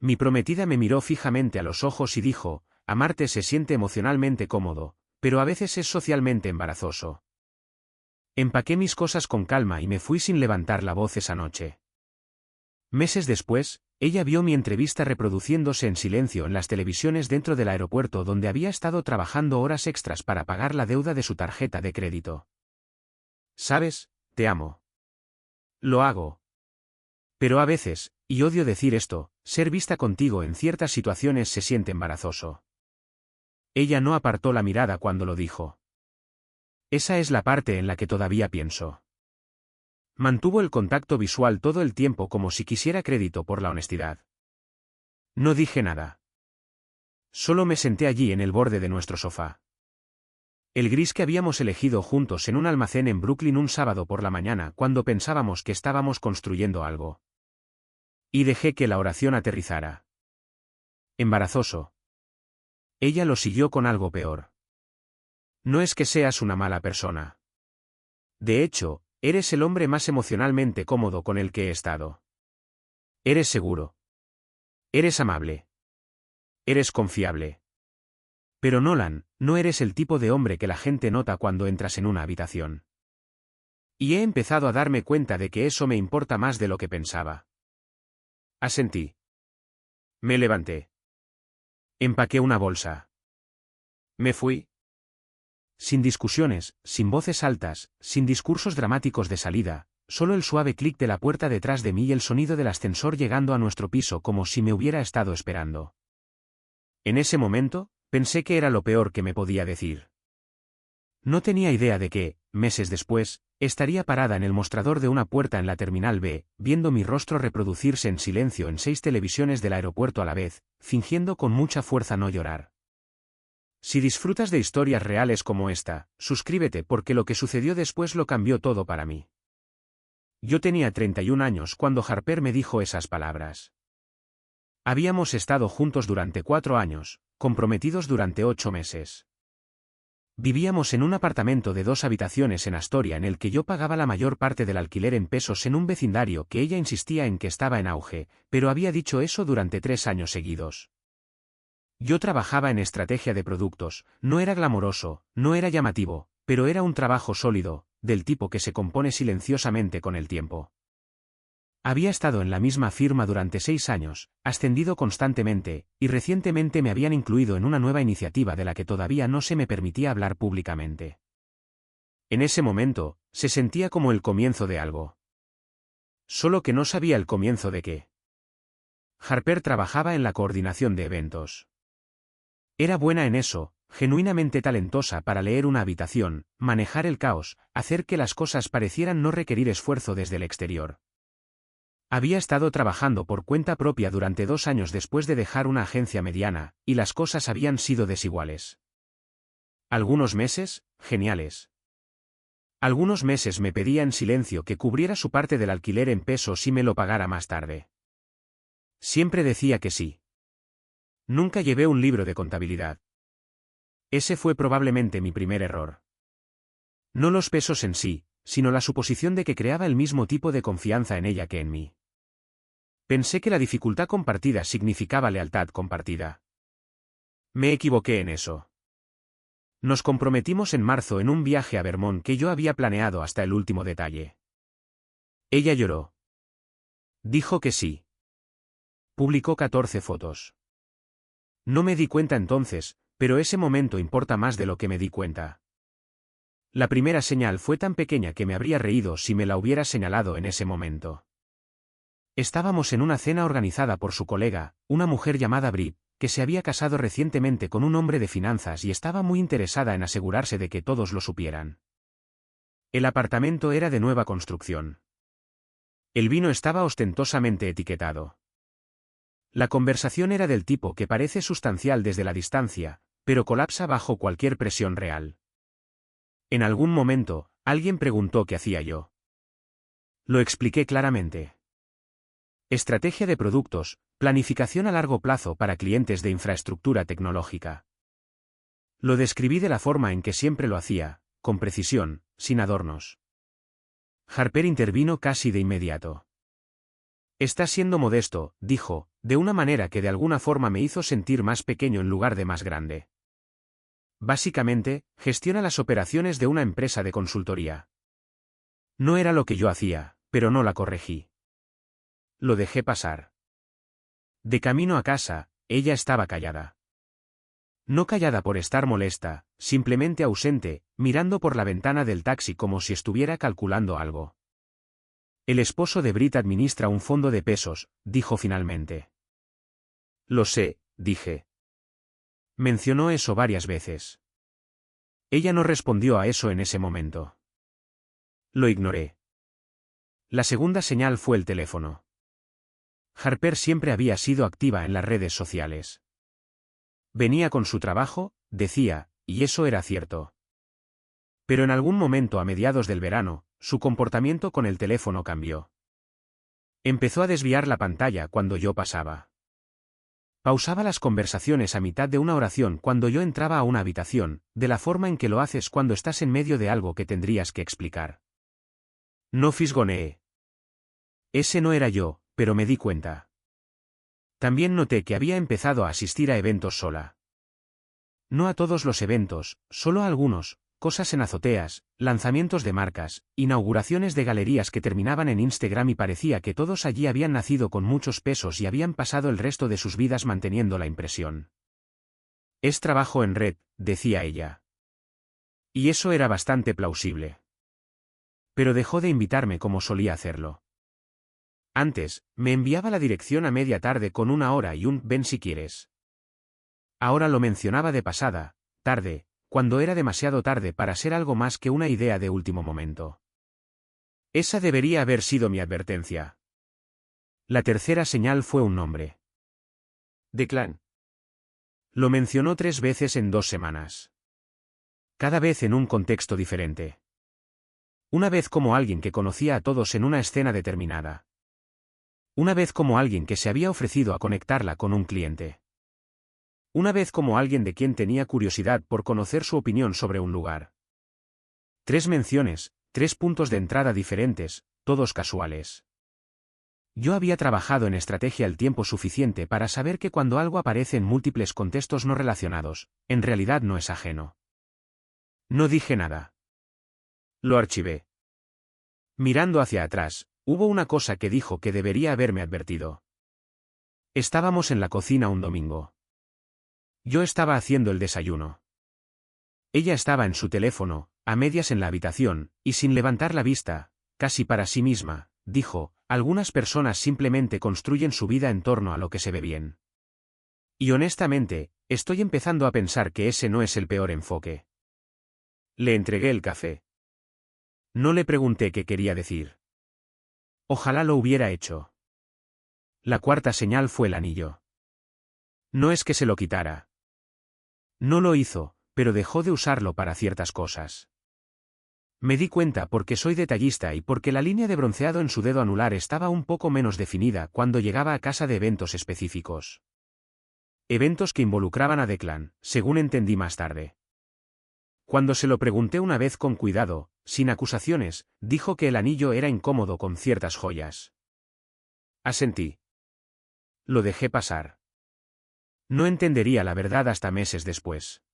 Mi prometida me miró fijamente a los ojos y dijo, amarte se siente emocionalmente cómodo, pero a veces es socialmente embarazoso. Empaqué mis cosas con calma y me fui sin levantar la voz esa noche. Meses después, ella vio mi entrevista reproduciéndose en silencio en las televisiones dentro del aeropuerto donde había estado trabajando horas extras para pagar la deuda de su tarjeta de crédito. ¿Sabes? Te amo. Lo hago. Pero a veces, y odio decir esto, ser vista contigo en ciertas situaciones se siente embarazoso. Ella no apartó la mirada cuando lo dijo. Esa es la parte en la que todavía pienso. Mantuvo el contacto visual todo el tiempo como si quisiera crédito por la honestidad. No dije nada. Solo me senté allí en el borde de nuestro sofá. El gris que habíamos elegido juntos en un almacén en Brooklyn un sábado por la mañana cuando pensábamos que estábamos construyendo algo. Y dejé que la oración aterrizara. Embarazoso. Ella lo siguió con algo peor. No es que seas una mala persona. De hecho, eres el hombre más emocionalmente cómodo con el que he estado. Eres seguro. Eres amable. Eres confiable. Pero Nolan, no eres el tipo de hombre que la gente nota cuando entras en una habitación. Y he empezado a darme cuenta de que eso me importa más de lo que pensaba. Asentí. Me levanté. Empaqué una bolsa. Me fui. Sin discusiones, sin voces altas, sin discursos dramáticos de salida, solo el suave clic de la puerta detrás de mí y el sonido del ascensor llegando a nuestro piso como si me hubiera estado esperando. En ese momento, pensé que era lo peor que me podía decir. No tenía idea de que, meses después, estaría parada en el mostrador de una puerta en la Terminal B, viendo mi rostro reproducirse en silencio en 6 televisiones del aeropuerto a la vez, fingiendo con mucha fuerza no llorar. Si disfrutas de historias reales como esta, suscríbete porque lo que sucedió después lo cambió todo para mí. Yo tenía 31 años cuando Harper me dijo esas palabras. Habíamos estado juntos durante 4 años, comprometidos durante 8 meses. Vivíamos en un apartamento de 2 habitaciones en Astoria en el que yo pagaba la mayor parte del alquiler en pesos en un vecindario que ella insistía en que estaba en auge, pero había dicho eso durante 3 años seguidos. Yo trabajaba en estrategia de productos, no era glamoroso, no era llamativo, pero era un trabajo sólido, del tipo que se compone silenciosamente con el tiempo. Había estado en la misma firma durante 6 años, ascendido constantemente, y recientemente me habían incluido en una nueva iniciativa de la que todavía no se me permitía hablar públicamente. En ese momento, se sentía como el comienzo de algo. Solo que no sabía el comienzo de qué. Harper trabajaba en la coordinación de eventos. Era buena en eso, genuinamente talentosa para leer una habitación, manejar el caos, hacer que las cosas parecieran no requerir esfuerzo desde el exterior. Había estado trabajando por cuenta propia durante 2 años después de dejar una agencia mediana, y las cosas habían sido desiguales. Algunos meses, geniales. Algunos meses me pedía en silencio que cubriera su parte del alquiler en pesos y me lo pagara más tarde. Siempre decía que sí. Nunca llevé un libro de contabilidad. Ese fue probablemente mi primer error. No los pesos en sí, sino la suposición de que creaba el mismo tipo de confianza en ella que en mí. Pensé que la dificultad compartida significaba lealtad compartida. Me equivoqué en eso. Nos comprometimos en marzo en un viaje a Vermont que yo había planeado hasta el último detalle. Ella lloró. Dijo que sí. Publicó 14 fotos. No me di cuenta entonces, pero ese momento importa más de lo que me di cuenta. La primera señal fue tan pequeña que me habría reído si me la hubiera señalado en ese momento. Estábamos en una cena organizada por su colega, una mujer llamada Brit, que se había casado recientemente con un hombre de finanzas y estaba muy interesada en asegurarse de que todos lo supieran. El apartamento era de nueva construcción. El vino estaba ostentosamente etiquetado. La conversación era del tipo que parece sustancial desde la distancia, pero colapsa bajo cualquier presión real. En algún momento, alguien preguntó qué hacía yo. Lo expliqué claramente. Estrategia de productos, planificación a largo plazo para clientes de infraestructura tecnológica. Lo describí de la forma en que siempre lo hacía, con precisión, sin adornos. Harper intervino casi de inmediato. Estás siendo modesto, dijo, de una manera que de alguna forma me hizo sentir más pequeño en lugar de más grande. Básicamente, gestiona las operaciones de una empresa de consultoría. No era lo que yo hacía, pero no la corregí. Lo dejé pasar. De camino a casa, ella estaba callada. No callada por estar molesta, simplemente ausente, mirando por la ventana del taxi como si estuviera calculando algo. El esposo de Brit administra un fondo de pesos, dijo finalmente. Lo sé, dije. Mencionó eso varias veces. Ella no respondió a eso en ese momento. Lo ignoré. La segunda señal fue el teléfono. Harper siempre había sido activa en las redes sociales. Venía con su trabajo, decía, y eso era cierto. Pero en algún momento a mediados del verano, su comportamiento con el teléfono cambió. Empezó a desviar la pantalla cuando yo pasaba. Pausaba las conversaciones a mitad de una oración cuando yo entraba a una habitación, de la forma en que lo haces cuando estás en medio de algo que tendrías que explicar. No fisgoneé. Ese no era yo, pero me di cuenta. También noté que había empezado a asistir a eventos sola. No a todos los eventos, solo a algunos, cosas en azoteas, lanzamientos de marcas, inauguraciones de galerías que terminaban en Instagram y parecía que todos allí habían nacido con muchos pesos y habían pasado el resto de sus vidas manteniendo la impresión. Es trabajo en red, decía ella. Y eso era bastante plausible. Pero dejó de invitarme como solía hacerlo. Antes, me enviaba la dirección a media tarde con 1 hora y un ven si quieres. Ahora lo mencionaba de pasada, tarde, cuando era demasiado tarde para ser algo más que una idea de último momento. Esa debería haber sido mi advertencia. La tercera señal fue un nombre. Declan. Lo mencionó 3 veces en 2 semanas. Cada vez en un contexto diferente. Una vez como alguien que conocía a todos en una escena determinada. Una vez como alguien que se había ofrecido a conectarla con un cliente. Una vez como alguien de quien tenía curiosidad por conocer su opinión sobre un lugar. 3 menciones, 3 puntos de entrada diferentes, todos casuales. Yo había trabajado en estrategia el tiempo suficiente para saber que cuando algo aparece en múltiples contextos no relacionados, en realidad no es ajeno. No dije nada. Lo archivé. Mirando hacia atrás, hubo una cosa que dijo que debería haberme advertido. Estábamos en la cocina un domingo. Yo estaba haciendo el desayuno. Ella estaba en su teléfono, a medias en la habitación, y sin levantar la vista, casi para sí misma, dijo, algunas personas simplemente construyen su vida en torno a lo que se ve bien. Y honestamente, estoy empezando a pensar que ese no es el peor enfoque. Le entregué el café. No le pregunté qué quería decir. Ojalá lo hubiera hecho. La cuarta señal fue el anillo. No es que se lo quitara. No lo hizo, pero dejó de usarlo para ciertas cosas. Me di cuenta porque soy detallista y porque la línea de bronceado en su dedo anular estaba un poco menos definida cuando llegaba a casa de eventos específicos. Eventos que involucraban a Declan, según entendí más tarde. Cuando se lo pregunté una vez con cuidado, sin acusaciones, dijo que el anillo era incómodo con ciertas joyas. Asentí. Lo dejé pasar. No entendería la verdad hasta meses después.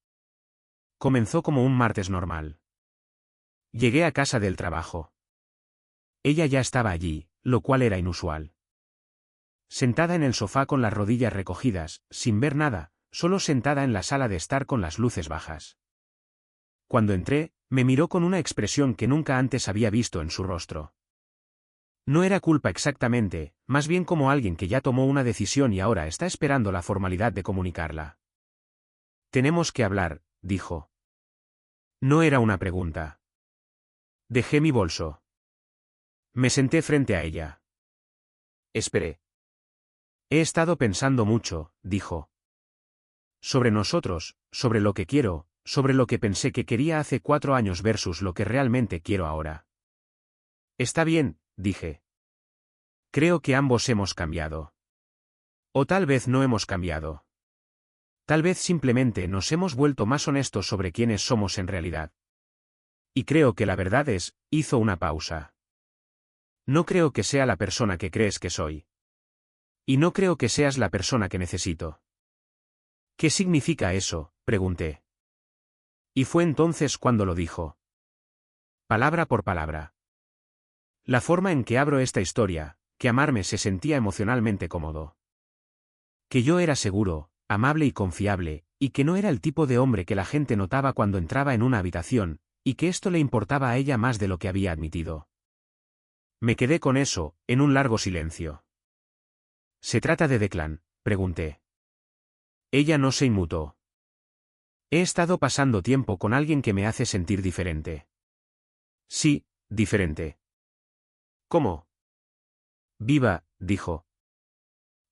Comenzó como un martes normal. Llegué a casa del trabajo. Ella ya estaba allí, lo cual era inusual. Sentada en el sofá con las rodillas recogidas, sin ver nada, solo sentada en la sala de estar con las luces bajas. Cuando entré, me miró con una expresión que nunca antes había visto en su rostro. No era culpa exactamente, más bien como alguien que ya tomó una decisión y ahora está esperando la formalidad de comunicarla. Tenemos que hablar, dijo. No era una pregunta. Dejé mi bolso. Me senté frente a ella. Esperé. He estado pensando mucho, dijo. Sobre nosotros, sobre lo que quiero, sobre lo que pensé que quería hace 4 años versus lo que realmente quiero ahora. Está bien, dije. Creo que ambos hemos cambiado. O tal vez no hemos cambiado. Tal vez simplemente nos hemos vuelto más honestos sobre quiénes somos en realidad. Y creo que la verdad es, hizo una pausa. No creo que sea la persona que crees que soy. Y no creo que seas la persona que necesito. ¿Qué significa eso?, pregunté. Y fue entonces cuando lo dijo. Palabra por palabra. La forma en que abro esta historia, que amarme se sentía emocionalmente cómodo. Que yo era seguro, amable y confiable, y que no era el tipo de hombre que la gente notaba cuando entraba en una habitación, y que esto le importaba a ella más de lo que había admitido. Me quedé con eso, en un largo silencio. ¿Se trata de Declan?, pregunté. Ella no se inmutó. He estado pasando tiempo con alguien que me hace sentir diferente. Sí, diferente. ¿Cómo? Viva, dijo.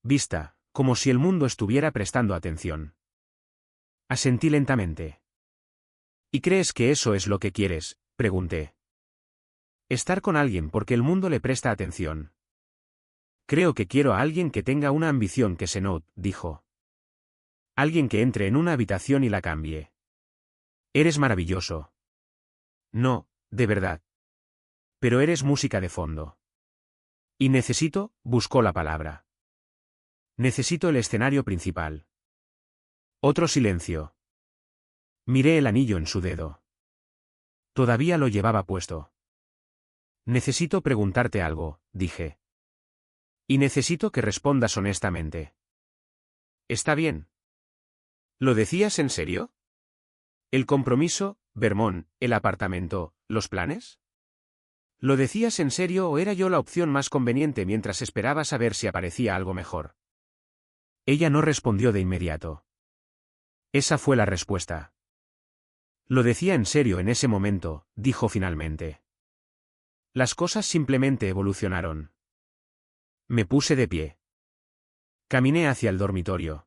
Vista, como si el mundo estuviera prestando atención. Asentí lentamente. ¿Y crees que eso es lo que quieres?, pregunté. Estar con alguien porque el mundo le presta atención. Creo que quiero a alguien que tenga una ambición que se note, dijo. Alguien que entre en una habitación y la cambie. Eres maravilloso. No, de verdad. Pero eres música de fondo. Y necesito, buscó la palabra. Necesito el escenario principal. Otro silencio. Miré el anillo en su dedo. Todavía lo llevaba puesto. Necesito preguntarte algo, dije. Y necesito que respondas honestamente. ¿Está bien? ¿Lo decías en serio? ¿El compromiso, Vermont, el apartamento, los planes? ¿Lo decías en serio o era yo la opción más conveniente mientras esperabas a ver si aparecía algo mejor? Ella no respondió de inmediato. Esa fue la respuesta. Lo decía en serio en ese momento, dijo finalmente. Las cosas simplemente evolucionaron. Me puse de pie. Caminé hacia el dormitorio.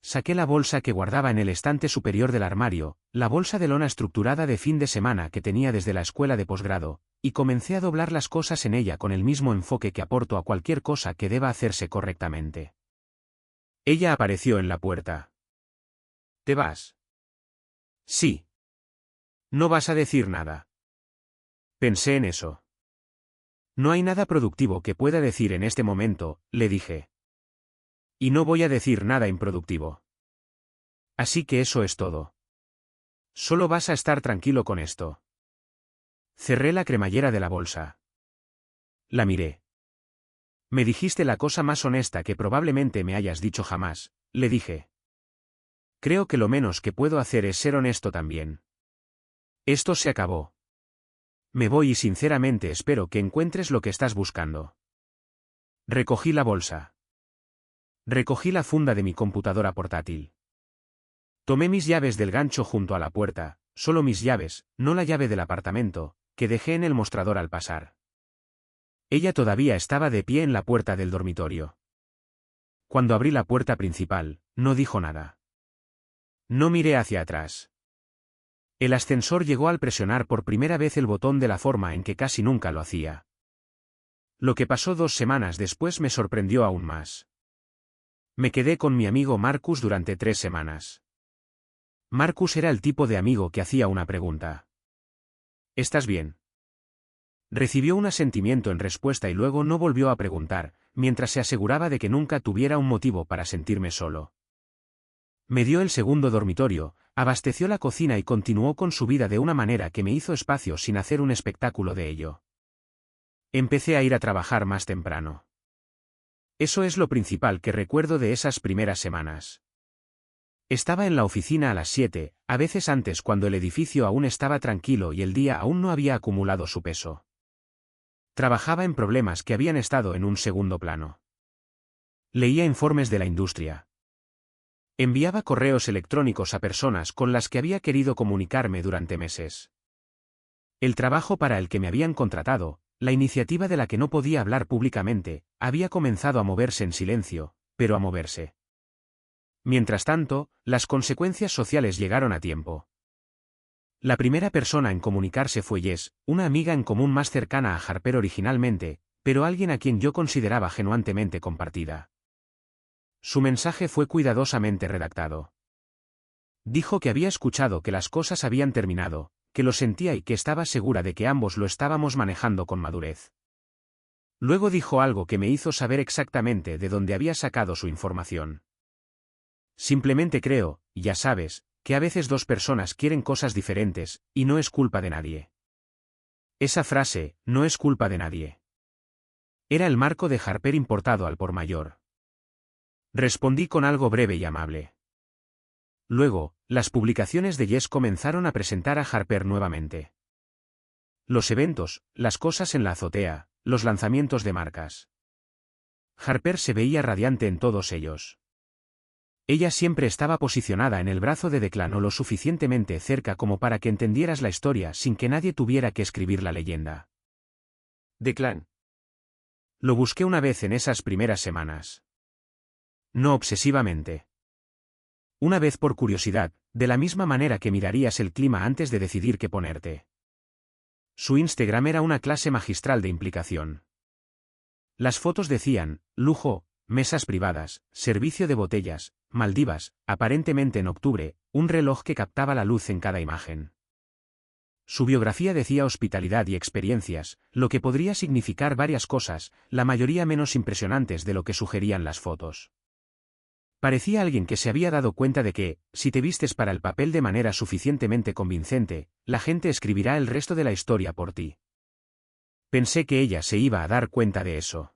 Saqué la bolsa que guardaba en el estante superior del armario, la bolsa de lona estructurada de fin de semana que tenía desde la escuela de posgrado, y comencé a doblar las cosas en ella con el mismo enfoque que aporto a cualquier cosa que deba hacerse correctamente. Ella apareció en la puerta. ¿Te vas? Sí. No vas a decir nada. Pensé en eso. No hay nada productivo que pueda decir en este momento, le dije. Y no voy a decir nada improductivo. Así que eso es todo. Solo vas a estar tranquilo con esto. Cerré la cremallera de la bolsa. La miré. Me dijiste la cosa más honesta que probablemente me hayas dicho jamás, le dije. Creo que lo menos que puedo hacer es ser honesto también. Esto se acabó. Me voy y sinceramente espero que encuentres lo que estás buscando. Recogí la bolsa. Recogí la funda de mi computadora portátil. Tomé mis llaves del gancho junto a la puerta, solo mis llaves, no la llave del apartamento, que dejé en el mostrador al pasar. Ella todavía estaba de pie en la puerta del dormitorio. Cuando abrí la puerta principal, no dijo nada. No miré hacia atrás. El ascensor llegó al presionar por primera vez el botón de la forma en que casi nunca lo hacía. Lo que pasó 2 semanas después me sorprendió aún más. Me quedé con mi amigo Marcus durante 3 semanas. Marcus era el tipo de amigo que hacía una pregunta. ¿Estás bien? Recibió un asentimiento en respuesta y luego no volvió a preguntar, mientras se aseguraba de que nunca tuviera un motivo para sentirme solo. Me dio el segundo dormitorio, abasteció la cocina y continuó con su vida de una manera que me hizo espacio sin hacer un espectáculo de ello. Empecé a ir a trabajar más temprano. Eso es lo principal que recuerdo de esas primeras semanas. Estaba en la oficina a las 7, a veces antes cuando el edificio aún estaba tranquilo y el día aún no había acumulado su peso. Trabajaba en problemas que habían estado en un segundo plano. Leía informes de la industria. Enviaba correos electrónicos a personas con las que había querido comunicarme durante meses. El trabajo para el que me habían contratado, la iniciativa de la que no podía hablar públicamente, había comenzado a moverse en silencio, pero a moverse. Mientras tanto, las consecuencias sociales llegaron a tiempo. La primera persona en comunicarse fue Jess, una amiga en común más cercana a Harper originalmente, pero alguien a quien yo consideraba genuinamente compartida. Su mensaje fue cuidadosamente redactado. Dijo que había escuchado que las cosas habían terminado, que lo sentía y que estaba segura de que ambos lo estábamos manejando con madurez. Luego dijo algo que me hizo saber exactamente de dónde había sacado su información. Simplemente creo, ya sabes, que a veces dos personas quieren cosas diferentes, y no es culpa de nadie. Esa frase, no es culpa de nadie. Era el marco de Harper importado al por mayor. Respondí con algo breve y amable. Luego, las publicaciones de Yes comenzaron a presentar a Harper nuevamente. Los eventos, las cosas en la azotea, los lanzamientos de marcas. Harper se veía radiante en todos ellos. Ella siempre estaba posicionada en el brazo de Declan o lo suficientemente cerca como para que entendieras la historia sin que nadie tuviera que escribir la leyenda. Declan. Lo busqué una vez en esas primeras semanas. No obsesivamente. Una vez por curiosidad, de la misma manera que mirarías el clima antes de decidir qué ponerte. Su Instagram era una clase magistral de implicación. Las fotos decían, lujo, mesas privadas, servicio de botellas, Maldivas, aparentemente en octubre, un reloj que captaba la luz en cada imagen. Su biografía decía hospitalidad y experiencias, lo que podría significar varias cosas, la mayoría menos impresionantes de lo que sugerían las fotos. Parecía alguien que se había dado cuenta de que, si te vistes para el papel de manera suficientemente convincente, la gente escribirá el resto de la historia por ti. Pensé que ella se iba a dar cuenta de eso.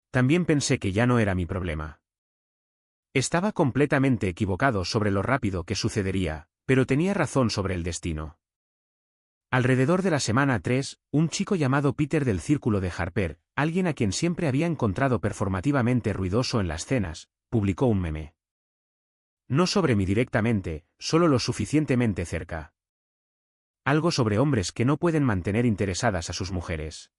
También pensé que ya no era mi problema. Estaba completamente equivocado sobre lo rápido que sucedería, pero tenía razón sobre el destino. Alrededor de la semana 3, un chico llamado Peter del círculo de Harper, alguien a quien siempre había encontrado performativamente ruidoso en las cenas, publicó un meme. No sobre mí directamente, solo lo suficientemente cerca. Algo sobre hombres que no pueden mantener interesadas a sus mujeres.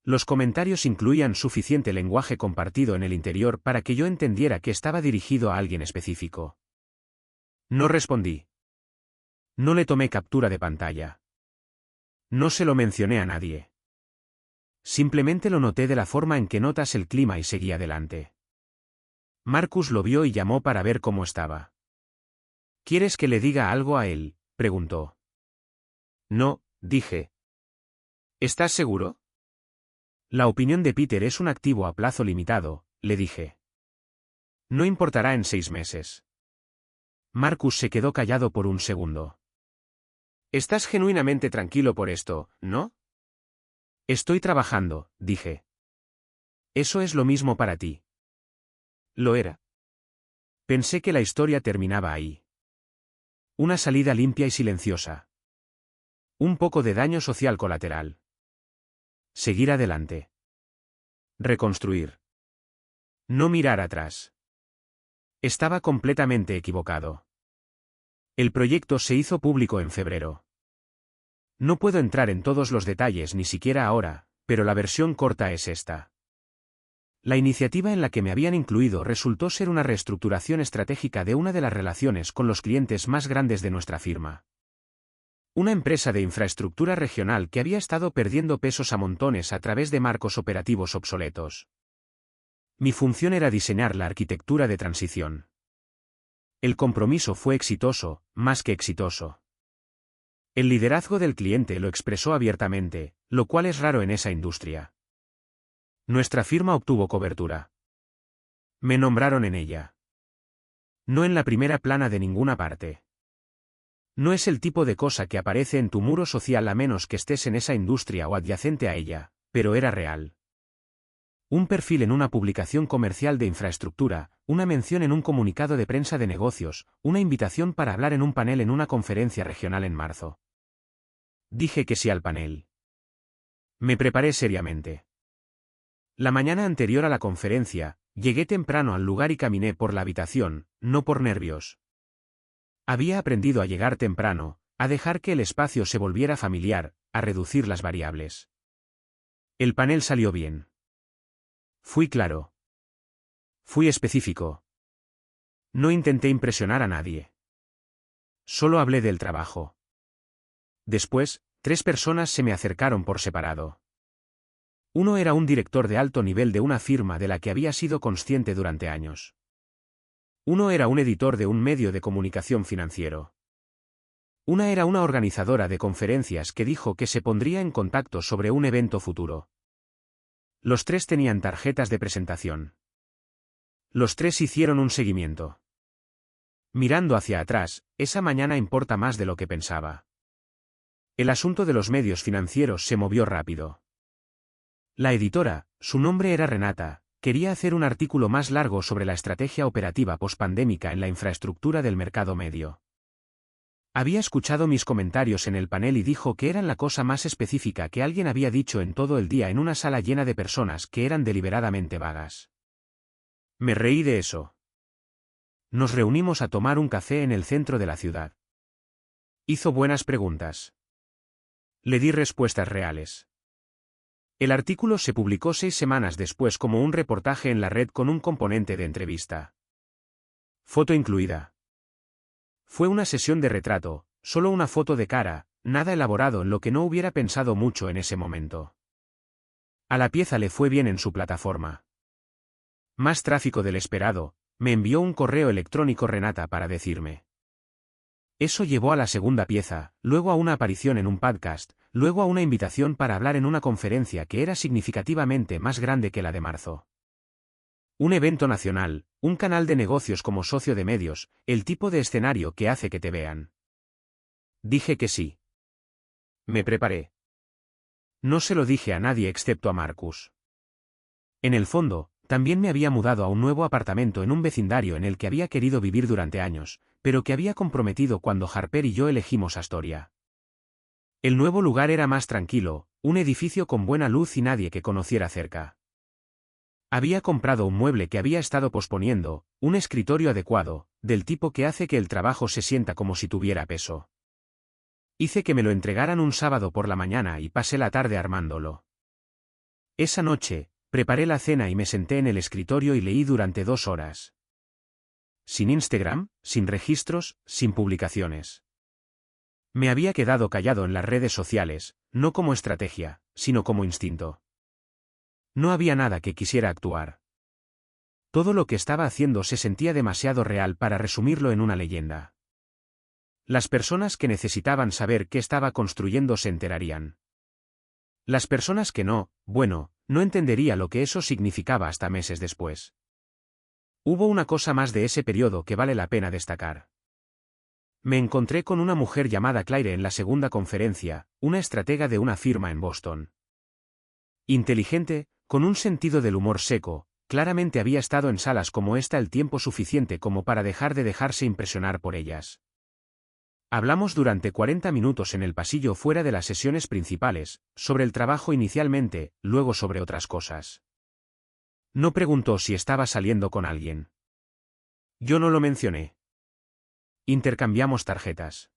Los comentarios incluían suficiente lenguaje compartido en el interior para que yo entendiera que estaba dirigido a alguien específico. No respondí. No le tomé captura de pantalla. No se lo mencioné a nadie. Simplemente lo noté de la forma en que notas el clima y seguí adelante. Marcus lo vio y llamó para ver cómo estaba. ¿Quieres que le diga algo a él?, preguntó. No, dije. ¿Estás seguro? La opinión de Peter es un activo a plazo limitado, le dije. No importará en 6 meses. Marcus se quedó callado por un segundo. Estás genuinamente tranquilo por esto, ¿no? Estoy trabajando, dije. Eso es lo mismo para ti. Lo era. Pensé que la historia terminaba ahí. Una salida limpia y silenciosa. Un poco de daño social colateral. Seguir adelante. Reconstruir. No mirar atrás. Estaba completamente equivocado. El proyecto se hizo público en febrero. No puedo entrar en todos los detalles ni siquiera ahora, pero la versión corta es esta. La iniciativa en la que me habían incluido resultó ser una reestructuración estratégica de una de las relaciones con los clientes más grandes de nuestra firma. Una empresa de infraestructura regional que había estado perdiendo pesos a montones a través de marcos operativos obsoletos. Mi función era diseñar la arquitectura de transición. El compromiso fue exitoso, más que exitoso. El liderazgo del cliente lo expresó abiertamente, lo cual es raro en esa industria. Nuestra firma obtuvo cobertura. Me nombraron en ella. No en la primera plana de ninguna parte. No es el tipo de cosa que aparece en tu muro social a menos que estés en esa industria o adyacente a ella, pero era real. Un perfil en una publicación comercial de infraestructura, una mención en un comunicado de prensa de negocios, una invitación para hablar en un panel en una conferencia regional en marzo. Dije que sí al panel. Me preparé seriamente. La mañana anterior a la conferencia, llegué temprano al lugar y caminé por la habitación, no por nervios. Había aprendido a llegar temprano, a dejar que el espacio se volviera familiar, a reducir las variables. El panel salió bien. Fui claro. Fui específico. No intenté impresionar a nadie. Solo hablé del trabajo. Después, 3 personas se me acercaron por separado. Uno era un director de alto nivel de una firma de la que había sido consciente durante años. Uno era un editor de un medio de comunicación financiero. Una era una organizadora de conferencias que dijo que se pondría en contacto sobre un evento futuro. Los tres tenían tarjetas de presentación. Los tres hicieron un seguimiento. Mirando hacia atrás, esa mañana importa más de lo que pensaba. El asunto de los medios financieros se movió rápido. La editora, su nombre era Renata, quería hacer un artículo más largo sobre la estrategia operativa pospandémica en la infraestructura del mercado medio. Había escuchado mis comentarios en el panel y dijo que eran la cosa más específica que alguien había dicho en todo el día en una sala llena de personas que eran deliberadamente vagas. Me reí de eso. Nos reunimos a tomar un café en el centro de la ciudad. Hizo buenas preguntas. Le di respuestas reales. El artículo se publicó 6 semanas después como un reportaje en la red con un componente de entrevista. Foto incluida. Fue una sesión de retrato, solo una foto de cara, nada elaborado en lo que no hubiera pensado mucho en ese momento. A la pieza le fue bien en su plataforma. Más tráfico del esperado, me envió un correo electrónico Renata para decirme. Eso llevó a la segunda pieza, luego a una aparición en un podcast, luego a una invitación para hablar en una conferencia que era significativamente más grande que la de marzo. Un evento nacional, un canal de negocios como socio de medios, el tipo de escenario que hace que te vean. Dije que sí. Me preparé. No se lo dije a nadie excepto a Marcus. En el fondo, también me había mudado a un nuevo apartamento en un vecindario en el que había querido vivir durante años, pero que había comprometido cuando Harper y yo elegimos Astoria. El nuevo lugar era más tranquilo, un edificio con buena luz y nadie que conociera cerca. Había comprado un mueble que había estado posponiendo, un escritorio adecuado, del tipo que hace que el trabajo se sienta como si tuviera peso. Hice que me lo entregaran un sábado por la mañana y pasé la tarde armándolo. Esa noche, preparé la cena y me senté en el escritorio y leí durante 2 horas. Sin Instagram, sin registros, sin publicaciones. Me había quedado callado en las redes sociales, no como estrategia, sino como instinto. No había nada que quisiera actuar. Todo lo que estaba haciendo se sentía demasiado real para resumirlo en una leyenda. Las personas que necesitaban saber qué estaba construyendo se enterarían. Las personas que no, bueno, no entendería lo que eso significaba hasta meses después. Hubo una cosa más de ese periodo que vale la pena destacar. Me encontré con una mujer llamada Claire en la segunda conferencia, una estratega de una firma en Boston. Inteligente, con un sentido del humor seco, claramente había estado en salas como esta el tiempo suficiente como para dejar de dejarse impresionar por ellas. Hablamos durante 40 minutos en el pasillo fuera de las sesiones principales, sobre el trabajo inicialmente, luego sobre otras cosas. No preguntó si estaba saliendo con alguien. Yo no lo mencioné. Intercambiamos tarjetas.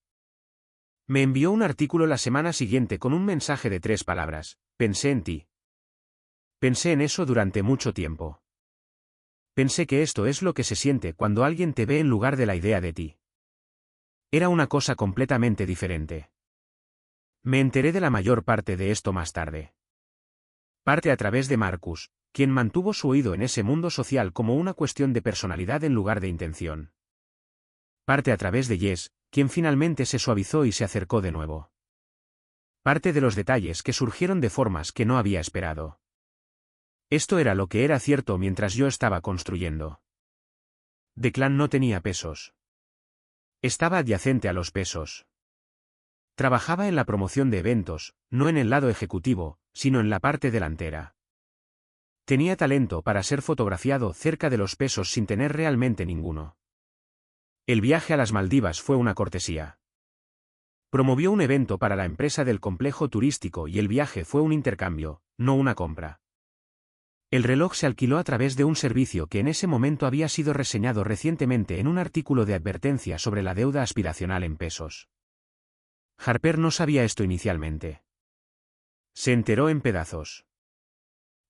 Me envió un artículo la semana siguiente con un mensaje de 3 palabras: pensé en ti. Pensé en eso durante mucho tiempo. Pensé que esto es lo que se siente cuando alguien te ve en lugar de la idea de ti. Era una cosa completamente diferente. Me enteré de la mayor parte de esto más tarde. Parte a través de Marcus, quien mantuvo su oído en ese mundo social como una cuestión de personalidad en lugar de intención. Parte a través de Jess, quien finalmente se suavizó y se acercó de nuevo. Parte de los detalles que surgieron de formas que no había esperado. Esto era lo que era cierto mientras yo estaba construyendo. Declan no tenía pesos. Estaba adyacente a los pesos. Trabajaba en la promoción de eventos, no en el lado ejecutivo, sino en la parte delantera. Tenía talento para ser fotografiado cerca de los pesos sin tener realmente ninguno. El viaje a las Maldivas fue una cortesía. Promovió un evento para la empresa del complejo turístico y el viaje fue un intercambio, no una compra. El reloj se alquiló a través de un servicio que en ese momento había sido reseñado recientemente en un artículo de advertencia sobre la deuda aspiracional en pesos. Harper no sabía esto inicialmente. Se enteró en pedazos.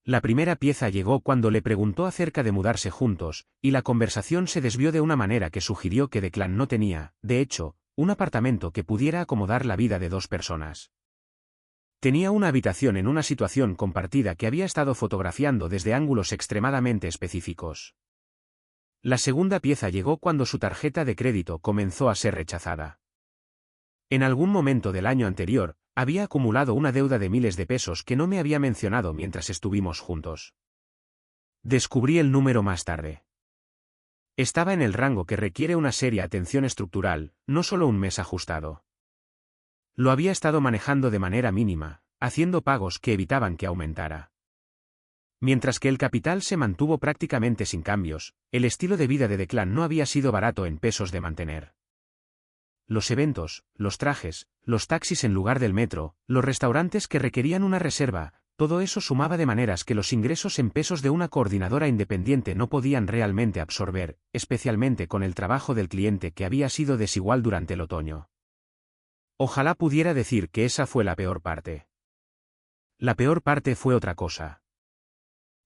La primera pieza llegó cuando le preguntó acerca de mudarse juntos, y la conversación se desvió de una manera que sugirió que Declan no tenía, de hecho, un apartamento que pudiera acomodar la vida de 2 personas. Tenía una habitación en una situación compartida que había estado fotografiando desde ángulos extremadamente específicos. La segunda pieza llegó cuando su tarjeta de crédito comenzó a ser rechazada. En algún momento del año anterior, Había acumulado una deuda de miles de pesos que no me había mencionado mientras estuvimos juntos. Descubrí el número más tarde. Estaba en el rango que requiere una seria atención estructural, no solo un mes ajustado. Lo había estado manejando de manera mínima, haciendo pagos que evitaban que aumentara. Mientras que el capital se mantuvo prácticamente sin cambios, el estilo de vida de Declan no había sido barato en pesos de mantener. Los eventos, los trajes, los taxis en lugar del metro, los restaurantes que requerían una reserva, todo eso sumaba de maneras que los ingresos en pesos de una coordinadora independiente no podían realmente absorber, especialmente con el trabajo del cliente que había sido desigual durante el otoño. Ojalá pudiera decir que esa fue la peor parte. La peor parte fue otra cosa.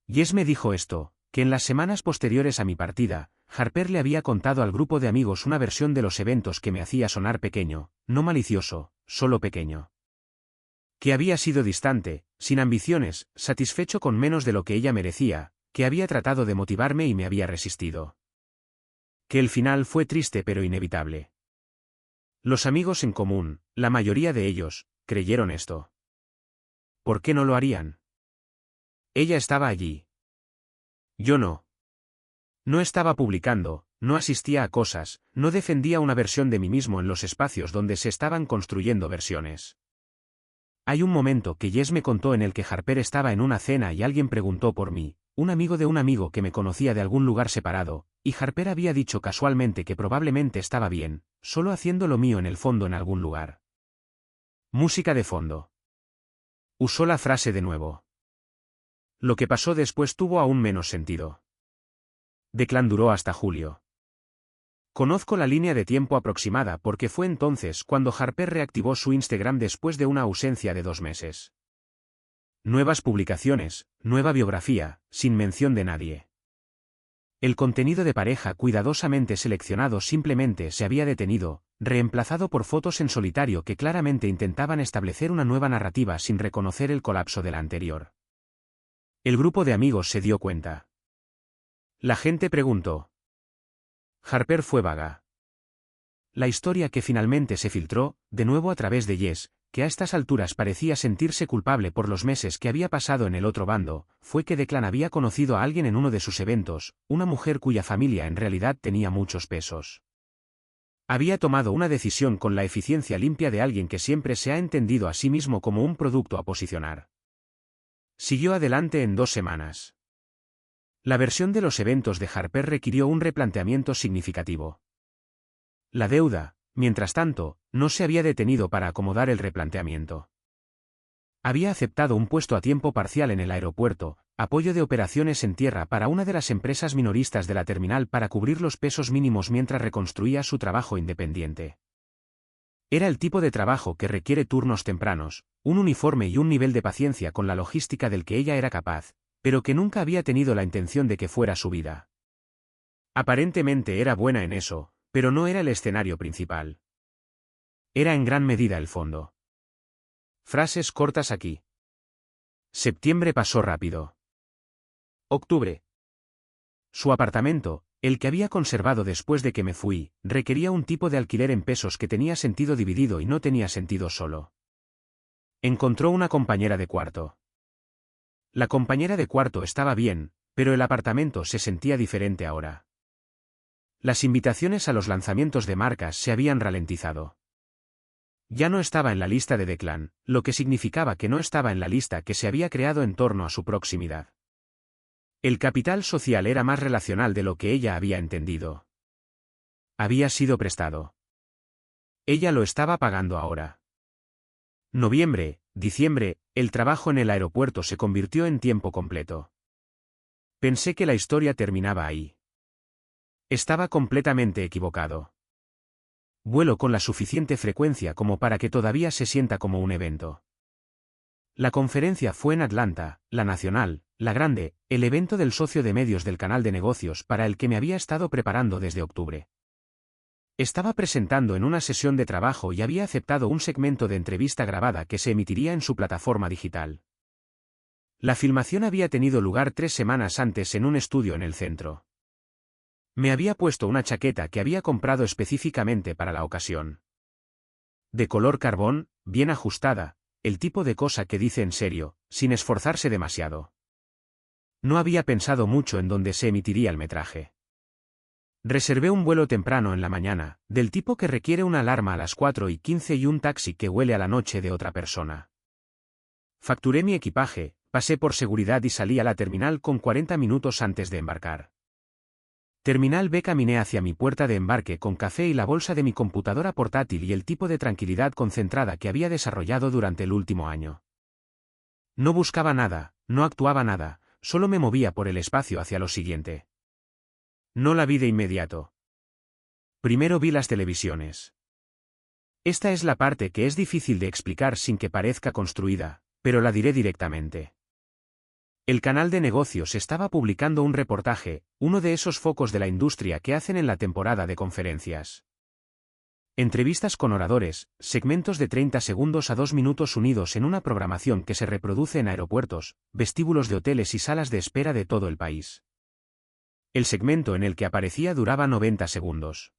Jess me dijo esto, que en las semanas posteriores a mi partida, Harper le había contado al grupo de amigos una versión de los eventos que me hacía sonar pequeño, no malicioso, solo pequeño. Que había sido distante, sin ambiciones, satisfecho con menos de lo que ella merecía, que había tratado de motivarme y me había resistido. Que el final fue triste pero inevitable. Los amigos en común, la mayoría de ellos, creyeron esto. ¿Por qué no lo harían? Ella estaba allí. Yo no. No estaba publicando, no asistía a cosas, no defendía una versión de mí mismo en los espacios donde se estaban construyendo versiones. Hay un momento que Jess me contó en el que Harper estaba en una cena y alguien preguntó por mí, un amigo de un amigo que me conocía de algún lugar separado, y Harper había dicho casualmente que probablemente estaba bien, solo haciendo lo mío en el fondo en algún lugar. Música de fondo. Usó la frase de nuevo. Lo que pasó después tuvo aún menos sentido. Declan duró hasta julio. Conozco la línea de tiempo aproximada porque fue entonces cuando Harper reactivó su Instagram después de una ausencia de 2 meses. Nuevas publicaciones, nueva biografía, sin mención de nadie. El contenido de pareja cuidadosamente seleccionado simplemente se había detenido, reemplazado por fotos en solitario que claramente intentaban establecer una nueva narrativa sin reconocer el colapso de la anterior. El grupo de amigos se dio cuenta. La gente preguntó. Harper fue vaga. La historia que finalmente se filtró, de nuevo a través de Jess, que a estas alturas parecía sentirse culpable por los meses que había pasado en el otro bando, fue que Declan había conocido a alguien en uno de sus eventos, una mujer cuya familia en realidad tenía muchos pesos. Había tomado una decisión con la eficiencia limpia de alguien que siempre se ha entendido a sí mismo como un producto a posicionar. Siguió adelante en 2 semanas. La versión de los eventos de Harper requirió un replanteamiento significativo. La deuda, mientras tanto, no se había detenido para acomodar el replanteamiento. Había aceptado un puesto a tiempo parcial en el aeropuerto, apoyo de operaciones en tierra para una de las empresas minoristas de la terminal para cubrir los pesos mínimos mientras reconstruía su trabajo independiente. Era el tipo de trabajo que requiere turnos tempranos, un uniforme y un nivel de paciencia con la logística del que ella era capaz, pero que nunca había tenido la intención de que fuera su vida. Aparentemente era buena en eso, pero no era el escenario principal. Era en gran medida el fondo. Frases cortas aquí. Septiembre pasó rápido. Octubre. Su apartamento, el que había conservado después de que me fui, requería un tipo de alquiler en pesos que tenía sentido dividido y no tenía sentido solo. Encontró una compañera de cuarto. La compañera de cuarto estaba bien, pero el apartamento se sentía diferente ahora. Las invitaciones a los lanzamientos de marcas se habían ralentizado. Ya no estaba en la lista de Declan, lo que significaba que no estaba en la lista que se había creado en torno a su proximidad. El capital social era más relacional de lo que ella había entendido. Había sido prestado. Ella lo estaba pagando ahora. Noviembre, diciembre, el trabajo en el aeropuerto se convirtió en tiempo completo. Pensé que la historia terminaba ahí. Estaba completamente equivocado. Vuelo con la suficiente frecuencia como para que todavía se sienta como un evento. La conferencia fue en Atlanta, la nacional, la grande, el evento del socio de medios del canal de negocios para el que me había estado preparando desde octubre. Estaba presentando en una sesión de trabajo y había aceptado un segmento de entrevista grabada que se emitiría en su plataforma digital. La filmación había tenido lugar 3 semanas antes en un estudio en el centro. Me había puesto una chaqueta que había comprado específicamente para la ocasión. De color carbón, bien ajustada, el tipo de cosa que dice en serio, sin esforzarse demasiado. No había pensado mucho en dónde se emitiría el metraje. Reservé un vuelo temprano en la mañana, del tipo que requiere una alarma a las 4:15 y un taxi que huele a la noche de otra persona. Facturé mi equipaje, pasé por seguridad y salí a la terminal con 40 minutos antes de embarcar. Terminal B. Caminé hacia mi puerta de embarque con café y la bolsa de mi computadora portátil y el tipo de tranquilidad concentrada que había desarrollado durante el último año. No buscaba nada, no actuaba nada, solo me movía por el espacio hacia lo siguiente. No la vi de inmediato. Primero vi las televisiones. Esta es la parte que es difícil de explicar sin que parezca construida, pero la diré directamente. El canal de negocios estaba publicando un reportaje, uno de esos focos de la industria que hacen en la temporada de conferencias. Entrevistas con oradores, segmentos de 30 segundos a 2 minutos unidos en una programación que se reproduce en aeropuertos, vestíbulos de hoteles y salas de espera de todo el país. El segmento en el que aparecía duraba 90 segundos.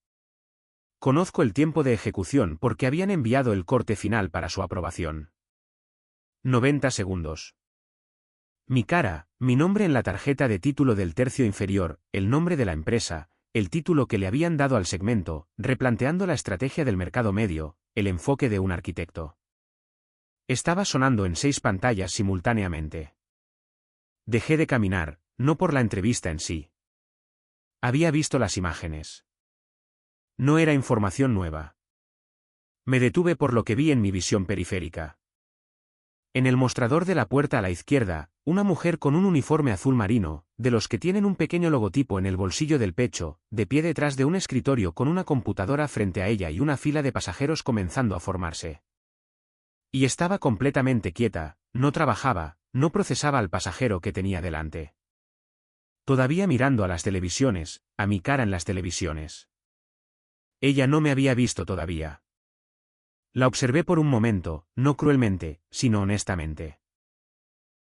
Conozco el tiempo de ejecución porque habían enviado el corte final para su aprobación. 90 segundos. Mi cara, mi nombre en la tarjeta de título del tercio inferior, el nombre de la empresa, el título que le habían dado al segmento, replanteando la estrategia del mercado medio, el enfoque de un arquitecto. Estaba sonando en 6 pantallas simultáneamente. Dejé de caminar, no por la entrevista en sí. Había visto las imágenes. No era información nueva. Me detuve por lo que vi en mi visión periférica. En el mostrador de la puerta a la izquierda, una mujer con un uniforme azul marino, de los que tienen un pequeño logotipo en el bolsillo del pecho, de pie detrás de un escritorio con una computadora frente a ella y una fila de pasajeros comenzando a formarse. Y estaba completamente quieta, no trabajaba, no procesaba al pasajero que tenía delante. Todavía mirando a las televisiones, a mi cara en las televisiones. Ella no me había visto todavía. La observé por un momento, no cruelmente, sino honestamente.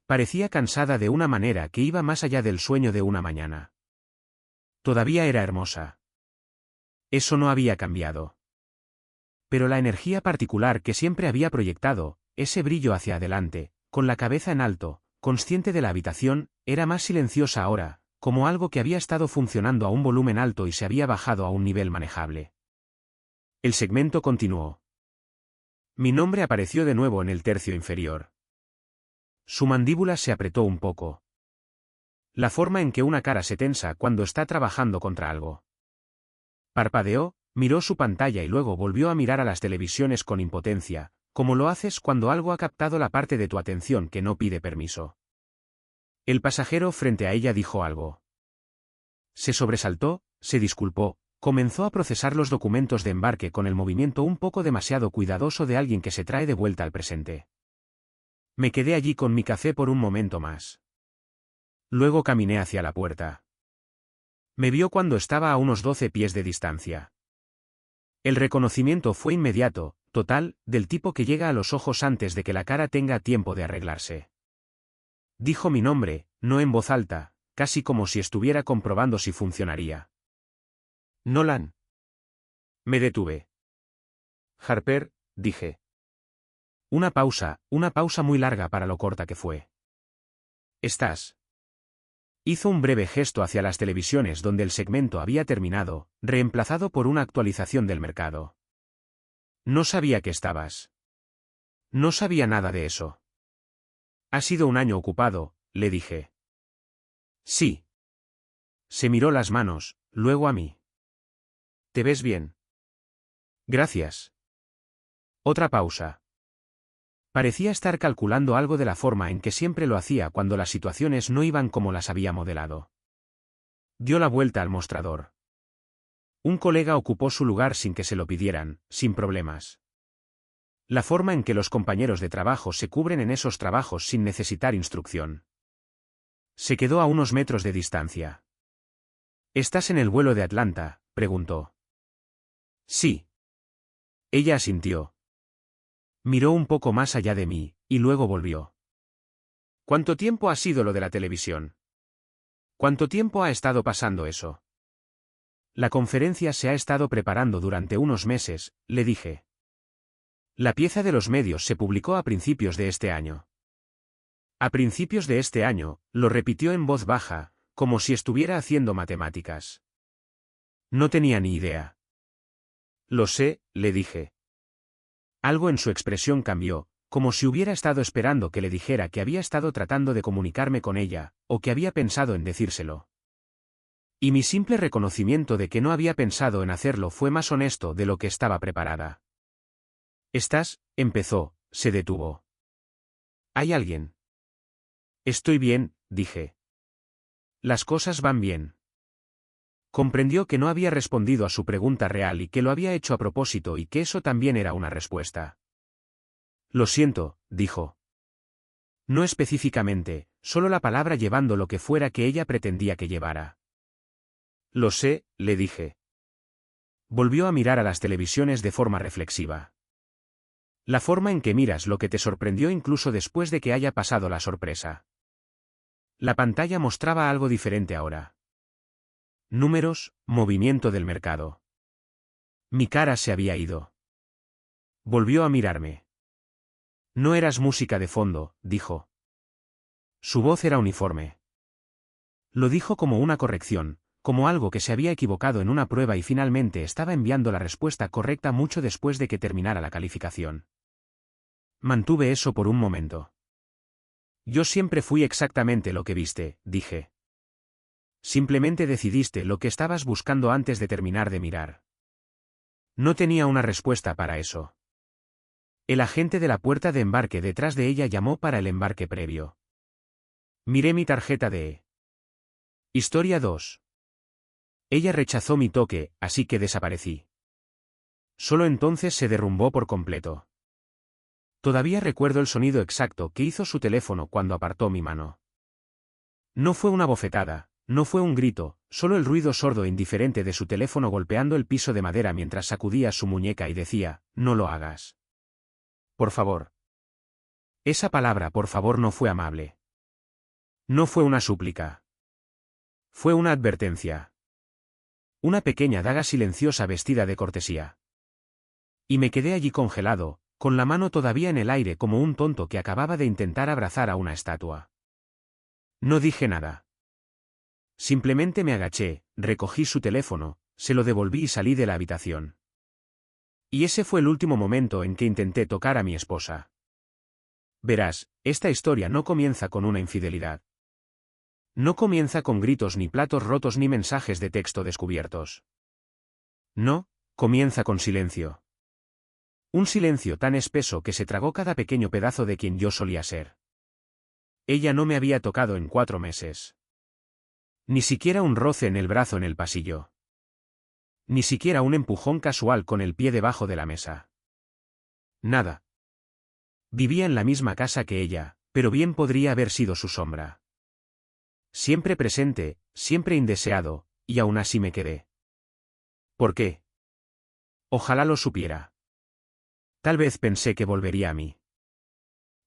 Parecía cansada de una manera que iba más allá del sueño de una mañana. Todavía era hermosa. Eso no había cambiado. Pero la energía particular que siempre había proyectado, ese brillo hacia adelante, con la cabeza en alto, consciente de la habitación, era más silenciosa ahora, como algo que había estado funcionando a un volumen alto y se había bajado a un nivel manejable. El segmento continuó. Mi nombre apareció de nuevo en el tercio inferior. Su mandíbula se apretó un poco. La forma en que una cara se tensa cuando está trabajando contra algo. Parpadeó, miró su pantalla y luego volvió a mirar a las televisiones con impotencia, como lo haces cuando algo ha captado la parte de tu atención que no pide permiso. El pasajero frente a ella dijo algo. Se sobresaltó, se disculpó, comenzó a procesar los documentos de embarque con el movimiento un poco demasiado cuidadoso de alguien que se trae de vuelta al presente. Me quedé allí con mi café por un momento más. Luego caminé hacia la puerta. Me vio cuando estaba a unos 12 pies de distancia. El reconocimiento fue inmediato, total, del tipo que llega a los ojos antes de que la cara tenga tiempo de arreglarse. Dijo mi nombre, no en voz alta, casi como si estuviera comprobando si funcionaría. Nolan. Me detuve. Harper, dije. Una pausa muy larga para lo corta que fue. ¿Estás? Hizo un breve gesto hacia las televisiones donde el segmento había terminado, reemplazado por una actualización del mercado. No sabía que estabas. No sabía nada de eso. Ha sido un año ocupado, le dije. Sí. Se miró las manos, luego a mí. ¿Te ves bien? Gracias. Otra pausa. Parecía estar calculando algo de la forma en que siempre lo hacía cuando las situaciones no iban como las había modelado. Dio la vuelta al mostrador. Un colega ocupó su lugar sin que se lo pidieran, sin problemas. La forma en que los compañeros de trabajo se cubren en esos trabajos sin necesitar instrucción. Se quedó a unos metros de distancia. ¿Estás en el vuelo de Atlanta?, preguntó. Sí. Ella asintió. Miró un poco más allá de mí, y luego volvió. ¿Cuánto tiempo ha sido lo de la televisión? ¿Cuánto tiempo ha estado pasando eso? La conferencia se ha estado preparando durante unos meses, le dije. La pieza de los medios se publicó a principios de este año. A principios de este año, lo repitió en voz baja, como si estuviera haciendo matemáticas. No tenía ni idea. Lo sé, le dije. Algo en su expresión cambió, como si hubiera estado esperando que le dijera que había estado tratando de comunicarme con ella, o que había pensado en decírselo. Y mi simple reconocimiento de que no había pensado en hacerlo fue más honesto de lo que estaba preparada. Empezó, se detuvo. ¿Hay alguien? Estoy bien, dije. Las cosas van bien. Comprendió que no había respondido a su pregunta real y que lo había hecho a propósito y que eso también era una respuesta. Lo siento, dijo. No específicamente, solo la palabra llevando lo que fuera que ella pretendía que llevara. Lo sé, le dije. Volvió a mirar a las televisiones de forma reflexiva. La forma en que miras lo que te sorprendió incluso después de que haya pasado la sorpresa. La pantalla mostraba algo diferente ahora. Números, movimiento del mercado. Mi cara se había ido. Volvió a mirarme. No eras música de fondo, dijo. Su voz era uniforme. Lo dijo como una corrección, como algo que se había equivocado en una prueba y finalmente estaba enviando la respuesta correcta mucho después de que terminara la calificación. Mantuve eso por un momento. Yo siempre fui exactamente lo que viste, dije. Simplemente decidiste lo que estabas buscando antes de terminar de mirar. No tenía una respuesta para eso. El agente de la puerta de embarque detrás de ella llamó para el embarque previo. Miré mi tarjeta de Historia 2. Ella rechazó mi toque, así que desaparecí. Solo entonces se derrumbó por completo. Todavía recuerdo el sonido exacto que hizo su teléfono cuando apartó mi mano. No fue una bofetada, no fue un grito, solo el ruido sordo e indiferente de su teléfono golpeando el piso de madera mientras sacudía su muñeca y decía, no lo hagas. Por favor. Esa palabra por favor no fue amable. No fue una súplica. Fue una advertencia. Una pequeña daga silenciosa vestida de cortesía. Y me quedé allí congelado, con la mano todavía en el aire como un tonto que acababa de intentar abrazar a una estatua. No dije nada. Simplemente me agaché, recogí su teléfono, se lo devolví y salí de la habitación. Y ese fue el último momento en que intenté tocar a mi esposa. Verás, esta historia no comienza con una infidelidad. No comienza con gritos ni platos rotos ni mensajes de texto descubiertos. No, comienza con silencio. Un silencio tan espeso que se tragó cada pequeño pedazo de quien yo solía ser. Ella no me había tocado en 4 meses. Ni siquiera un roce en el brazo en el pasillo. Ni siquiera un empujón casual con el pie debajo de la mesa. Nada. Vivía en la misma casa que ella, pero bien podría haber sido su sombra. Siempre presente, siempre indeseado, y aún así me quedé. ¿Por qué? Ojalá lo supiera. Tal vez pensé que volvería a mí.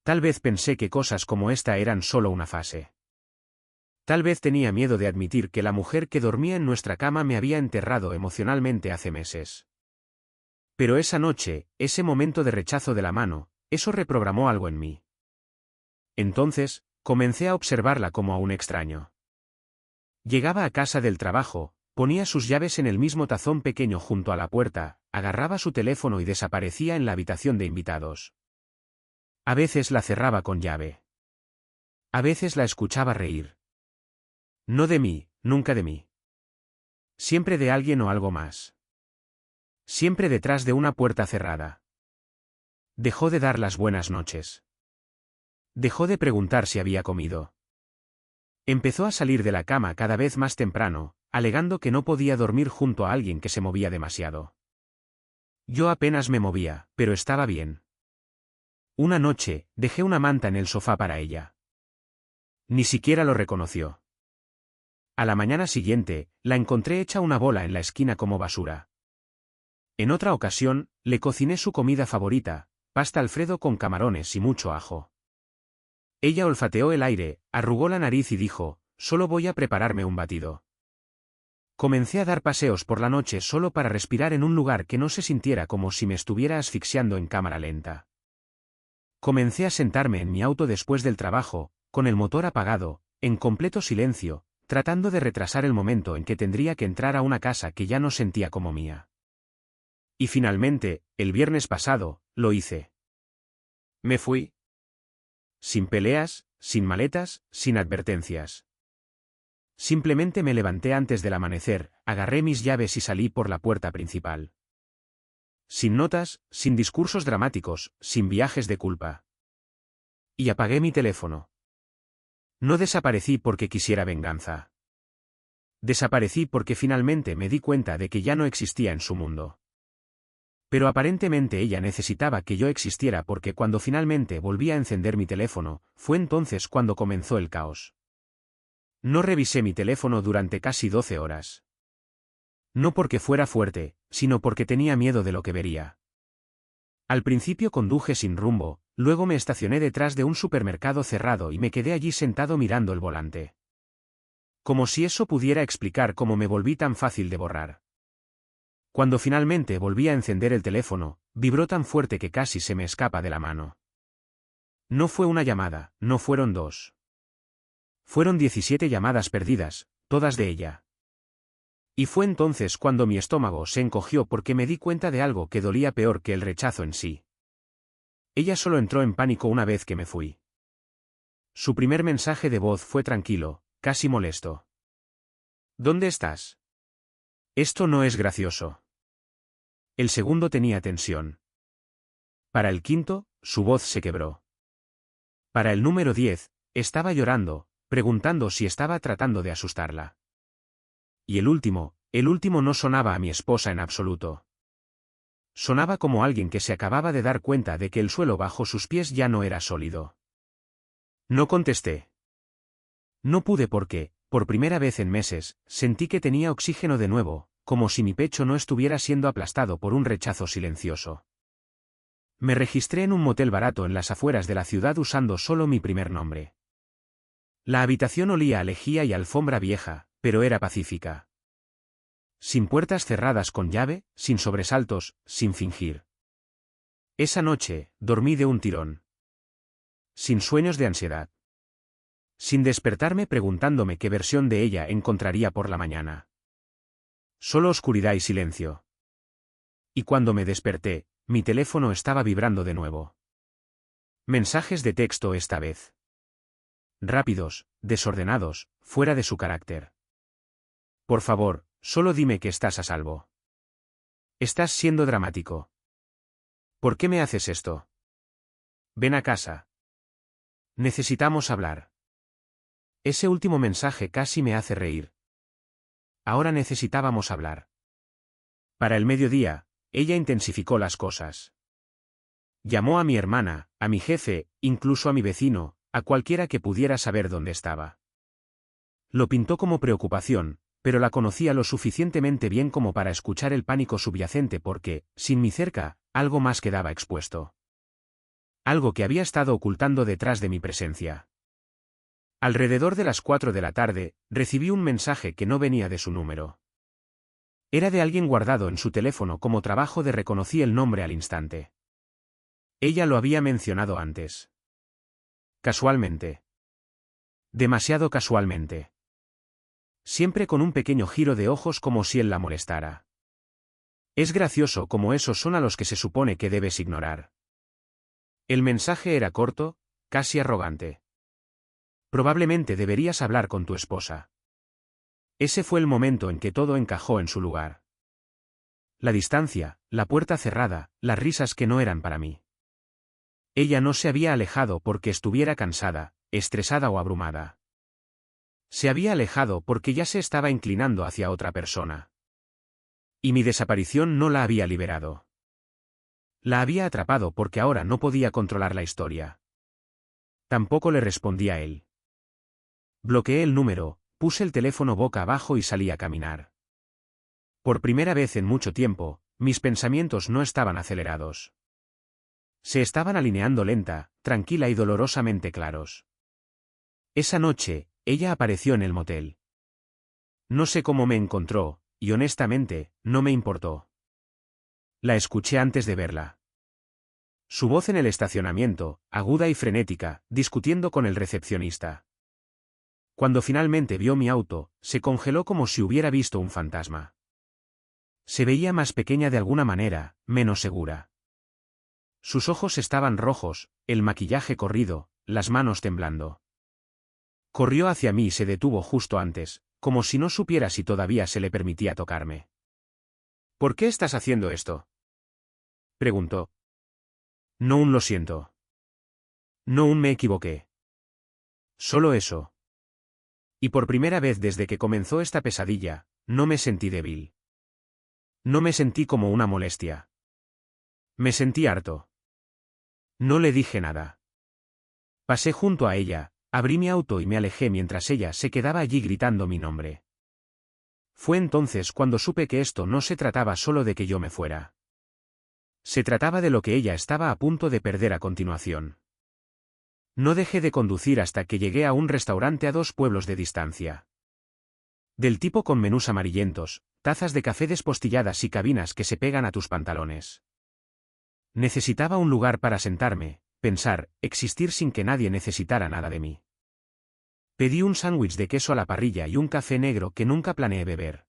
Tal vez pensé que cosas como esta eran solo una fase. Tal vez tenía miedo de admitir que la mujer que dormía en nuestra cama me había enterrado emocionalmente hace meses. Pero esa noche, ese momento de rechazo de la mano, eso reprogramó algo en mí. Entonces, comencé a observarla como a un extraño. Llegaba a casa del trabajo, ponía sus llaves en el mismo tazón pequeño junto a la puerta, agarraba su teléfono y desaparecía en la habitación de invitados. A veces la cerraba con llave. A veces la escuchaba reír. No de mí, nunca de mí. Siempre de alguien o algo más. Siempre detrás de una puerta cerrada. Dejó de dar las buenas noches. Dejó de preguntar si había comido. Empezó a salir de la cama cada vez más temprano, alegando que no podía dormir junto a alguien que se movía demasiado. Yo apenas me movía, pero estaba bien. Una noche, dejé una manta en el sofá para ella. Ni siquiera lo reconoció. A la mañana siguiente, la encontré hecha una bola en la esquina como basura. En otra ocasión, le cociné su comida favorita, pasta Alfredo con camarones y mucho ajo. Ella olfateó el aire, arrugó la nariz y dijo, solo voy a prepararme un batido. Comencé a dar paseos por la noche solo para respirar en un lugar que no se sintiera como si me estuviera asfixiando en cámara lenta. Comencé a sentarme en mi auto después del trabajo, con el motor apagado, en completo silencio, tratando de retrasar el momento en que tendría que entrar a una casa que ya no sentía como mía. Y finalmente, el viernes pasado, lo hice. Me fui. Sin peleas, sin maletas, sin advertencias. Simplemente me levanté antes del amanecer, agarré mis llaves y salí por la puerta principal. Sin notas, sin discursos dramáticos, sin viajes de culpa. Y apagué mi teléfono. No desaparecí porque quisiera venganza. Desaparecí porque finalmente me di cuenta de que ya no existía en su mundo. Pero aparentemente ella necesitaba que yo existiera porque cuando finalmente volví a encender mi teléfono, fue entonces cuando comenzó el caos. No revisé mi teléfono durante casi 12 horas. No porque fuera fuerte, sino porque tenía miedo de lo que vería. Al principio conduje sin rumbo, luego me estacioné detrás de un supermercado cerrado y me quedé allí sentado mirando el volante. Como si eso pudiera explicar cómo me volví tan fácil de borrar. Cuando finalmente volví a encender el teléfono, vibró tan fuerte que casi se me escapa de la mano. No fue una llamada, no fueron dos. Fueron 17 llamadas perdidas, todas de ella. Y fue entonces cuando mi estómago se encogió porque me di cuenta de algo que dolía peor que el rechazo en sí. Ella solo entró en pánico una vez que me fui. Su primer mensaje de voz fue tranquilo, casi molesto. ¿Dónde estás? Esto no es gracioso. El segundo tenía tensión. Para el quinto, su voz se quebró. Para el número 10, estaba llorando, preguntando si estaba tratando de asustarla. Y el último no sonaba a mi esposa en absoluto. Sonaba como alguien que se acababa de dar cuenta de que el suelo bajo sus pies ya no era sólido. No contesté. No pude porque, por primera vez en meses, sentí que tenía oxígeno de nuevo, como si mi pecho no estuviera siendo aplastado por un rechazo silencioso. Me registré en un motel barato en las afueras de la ciudad usando solo mi primer nombre. La habitación olía a lejía y alfombra vieja, pero era pacífica. Sin puertas cerradas con llave, sin sobresaltos, sin fingir. Esa noche, dormí de un tirón. Sin sueños de ansiedad. Sin despertarme preguntándome qué versión de ella encontraría por la mañana. Solo oscuridad y silencio. Y cuando me desperté, mi teléfono estaba vibrando de nuevo. Mensajes de texto esta vez. Rápidos, desordenados, fuera de su carácter. Por favor, solo dime que estás a salvo. Estás siendo dramático. ¿Por qué me haces esto? Ven a casa. Necesitamos hablar. Ese último mensaje casi me hace reír. Ahora necesitábamos hablar. Para el mediodía, ella intensificó las cosas. Llamó a mi hermana, a mi jefe, incluso a mi vecino, a cualquiera que pudiera saber dónde estaba. Lo pintó como preocupación, pero la conocía lo suficientemente bien como para escuchar el pánico subyacente porque, sin mi cerca, algo más quedaba expuesto. Algo que había estado ocultando detrás de mi presencia. Alrededor de las 4 de la tarde, recibí un mensaje que no venía de su número. Era de alguien guardado en su teléfono como trabajo de reconocí el nombre al instante. Ella lo había mencionado antes. Casualmente. Demasiado casualmente. Siempre con un pequeño giro de ojos como si él la molestara. Es gracioso como esos son a los que se supone que debes ignorar. El mensaje era corto, casi arrogante. Probablemente deberías hablar con tu esposa. Ese fue el momento en que todo encajó en su lugar. La distancia, la puerta cerrada, las risas que no eran para mí. Ella no se había alejado porque estuviera cansada, estresada o abrumada. Se había alejado porque ya se estaba inclinando hacia otra persona. Y mi desaparición no la había liberado. La había atrapado porque ahora no podía controlar la historia. Tampoco le respondí a él. Bloqueé el número, puse el teléfono boca abajo y salí a caminar. Por primera vez en mucho tiempo, mis pensamientos no estaban acelerados. Se estaban alineando lenta, tranquila y dolorosamente claros. Esa noche, ella apareció en el motel. No sé cómo me encontró, y honestamente, no me importó. La escuché antes de verla. Su voz en el estacionamiento, aguda y frenética, discutiendo con el recepcionista. Cuando finalmente vio mi auto, se congeló como si hubiera visto un fantasma. Se veía más pequeña de alguna manera, menos segura. Sus ojos estaban rojos, el maquillaje corrido, las manos temblando. Corrió hacia mí y se detuvo justo antes, como si no supiera si todavía se le permitía tocarme. ¿Por qué estás haciendo esto?, preguntó. No, lo siento. No, me equivoqué. Solo eso. Y por primera vez desde que comenzó esta pesadilla, no me sentí débil. No me sentí como una molestia. Me sentí harto. No le dije nada. Pasé junto a ella, abrí mi auto y me alejé mientras ella se quedaba allí gritando mi nombre. Fue entonces cuando supe que esto no se trataba solo de que yo me fuera. Se trataba de lo que ella estaba a punto de perder a continuación. No dejé de conducir hasta que llegué a un restaurante a 2 pueblos de distancia. Del tipo con menús amarillentos, tazas de café despostilladas y cabinas que se pegan a tus pantalones. Necesitaba un lugar para sentarme, pensar, existir sin que nadie necesitara nada de mí. Pedí un sándwich de queso a la parrilla y un café negro que nunca planeé beber.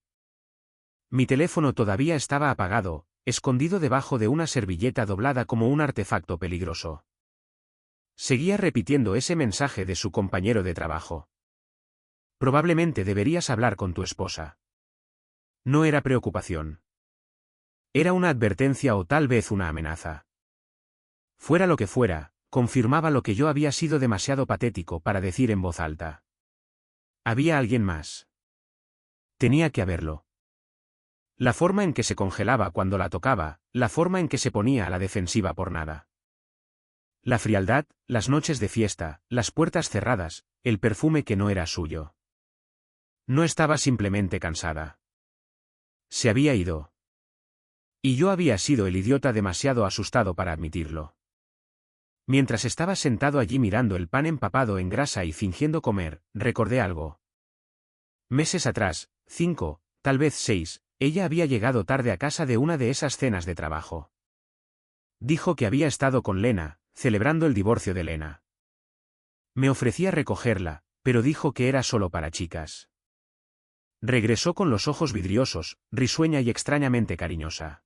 Mi teléfono todavía estaba apagado, escondido debajo de una servilleta doblada como un artefacto peligroso. Seguía repitiendo ese mensaje de su compañero de trabajo. Probablemente deberías hablar con tu esposa. No era preocupación. Era una advertencia o tal vez una amenaza. Fuera lo que fuera, confirmaba lo que yo había sido demasiado patético para decir en voz alta. Había alguien más. Tenía que haberlo. La forma en que se congelaba cuando la tocaba, la forma en que se ponía a la defensiva por nada. La frialdad, las noches de fiesta, las puertas cerradas, el perfume que no era suyo. No estaba simplemente cansada. Se había ido. Y yo había sido el idiota demasiado asustado para admitirlo. Mientras estaba sentado allí mirando el pan empapado en grasa y fingiendo comer, recordé algo. Meses atrás, 5, tal vez 6, ella había llegado tarde a casa de una de esas cenas de trabajo. Dijo que había estado con Lena, celebrando el divorcio de Lena. Me ofrecía recogerla, pero dijo que era solo para chicas. Regresó con los ojos vidriosos, risueña y extrañamente cariñosa.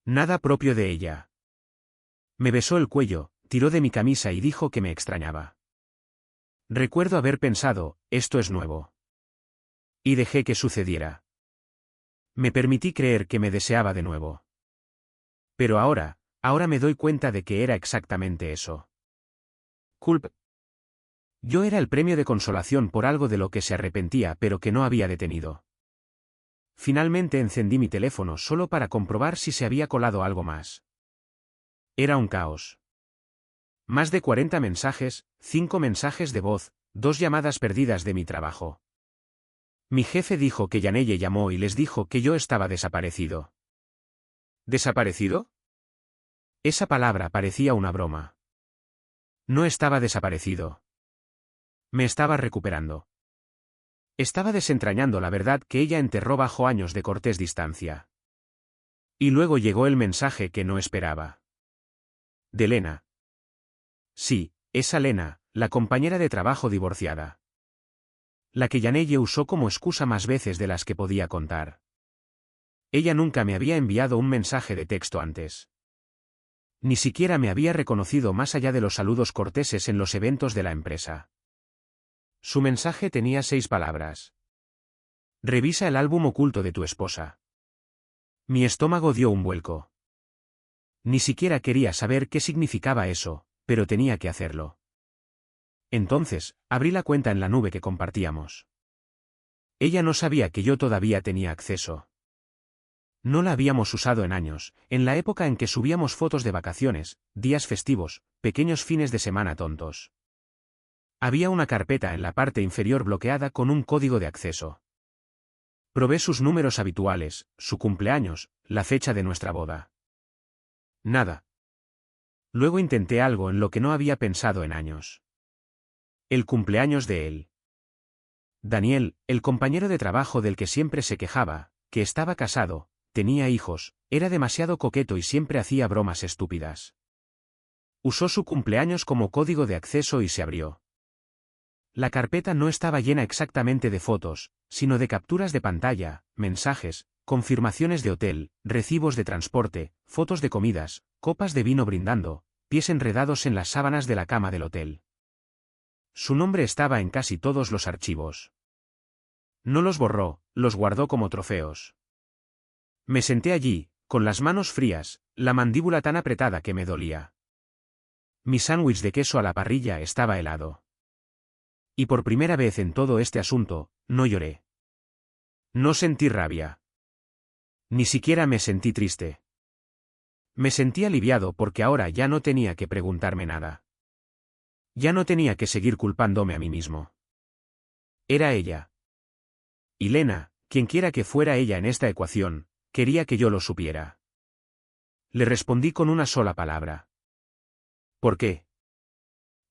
Nada propio de ella. Me besó el cuello, tiró de mi camisa y dijo que me extrañaba. Recuerdo haber pensado, esto es nuevo. Y dejé que sucediera. Me permití creer que me deseaba de nuevo. Pero ahora me doy cuenta de que era exactamente eso. Culp. Yo era el premio de consolación por algo de lo que se arrepentía pero que no había detenido. Finalmente encendí mi teléfono solo para comprobar si se había colado algo más. Era un caos. Más de 40 mensajes, 5 mensajes de voz, 2 llamadas perdidas de mi trabajo. Mi jefe dijo que Yanelle llamó y les dijo que yo estaba desaparecido. ¿Desaparecido? Esa palabra parecía una broma. No estaba desaparecido. Me estaba recuperando. Estaba desentrañando la verdad que ella enterró bajo años de cortés distancia. Y luego llegó el mensaje que no esperaba. De Lena. Sí, esa Lena, la compañera de trabajo divorciada. La que Yanelle usó como excusa más veces de las que podía contar. Ella nunca me había enviado un mensaje de texto antes. Ni siquiera me había reconocido más allá de los saludos corteses en los eventos de la empresa. Su mensaje tenía 6 palabras. Revisa el álbum oculto de tu esposa. Mi estómago dio un vuelco. Ni siquiera quería saber qué significaba eso, pero tenía que hacerlo. Entonces, abrí la cuenta en la nube que compartíamos. Ella no sabía que yo todavía tenía acceso. No la habíamos usado en años, en la época en que subíamos fotos de vacaciones, días festivos, pequeños fines de semana tontos. Había una carpeta en la parte inferior bloqueada con un código de acceso. Probé sus números habituales, su cumpleaños, la fecha de nuestra boda. Nada. Luego intenté algo en lo que no había pensado en años. El cumpleaños de él. Daniel, el compañero de trabajo del que siempre se quejaba, que estaba casado, tenía hijos, era demasiado coqueto y siempre hacía bromas estúpidas. Usó su cumpleaños como código de acceso y se abrió. La carpeta no estaba llena exactamente de fotos, sino de capturas de pantalla, mensajes, confirmaciones de hotel, recibos de transporte, fotos de comidas, copas de vino brindando, pies enredados en las sábanas de la cama del hotel. Su nombre estaba en casi todos los archivos. No los borró, los guardó como trofeos. Me senté allí, con las manos frías, la mandíbula tan apretada que me dolía. Mi sándwich de queso a la parrilla estaba helado. Y por primera vez en todo este asunto, no lloré. No sentí rabia. Ni siquiera me sentí triste. Me sentí aliviado porque ahora ya no tenía que preguntarme nada. Ya no tenía que seguir culpándome a mí mismo. Era ella. Y Lena, quienquiera que fuera ella en esta ecuación, quería que yo lo supiera. Le respondí con una sola palabra. ¿Por qué?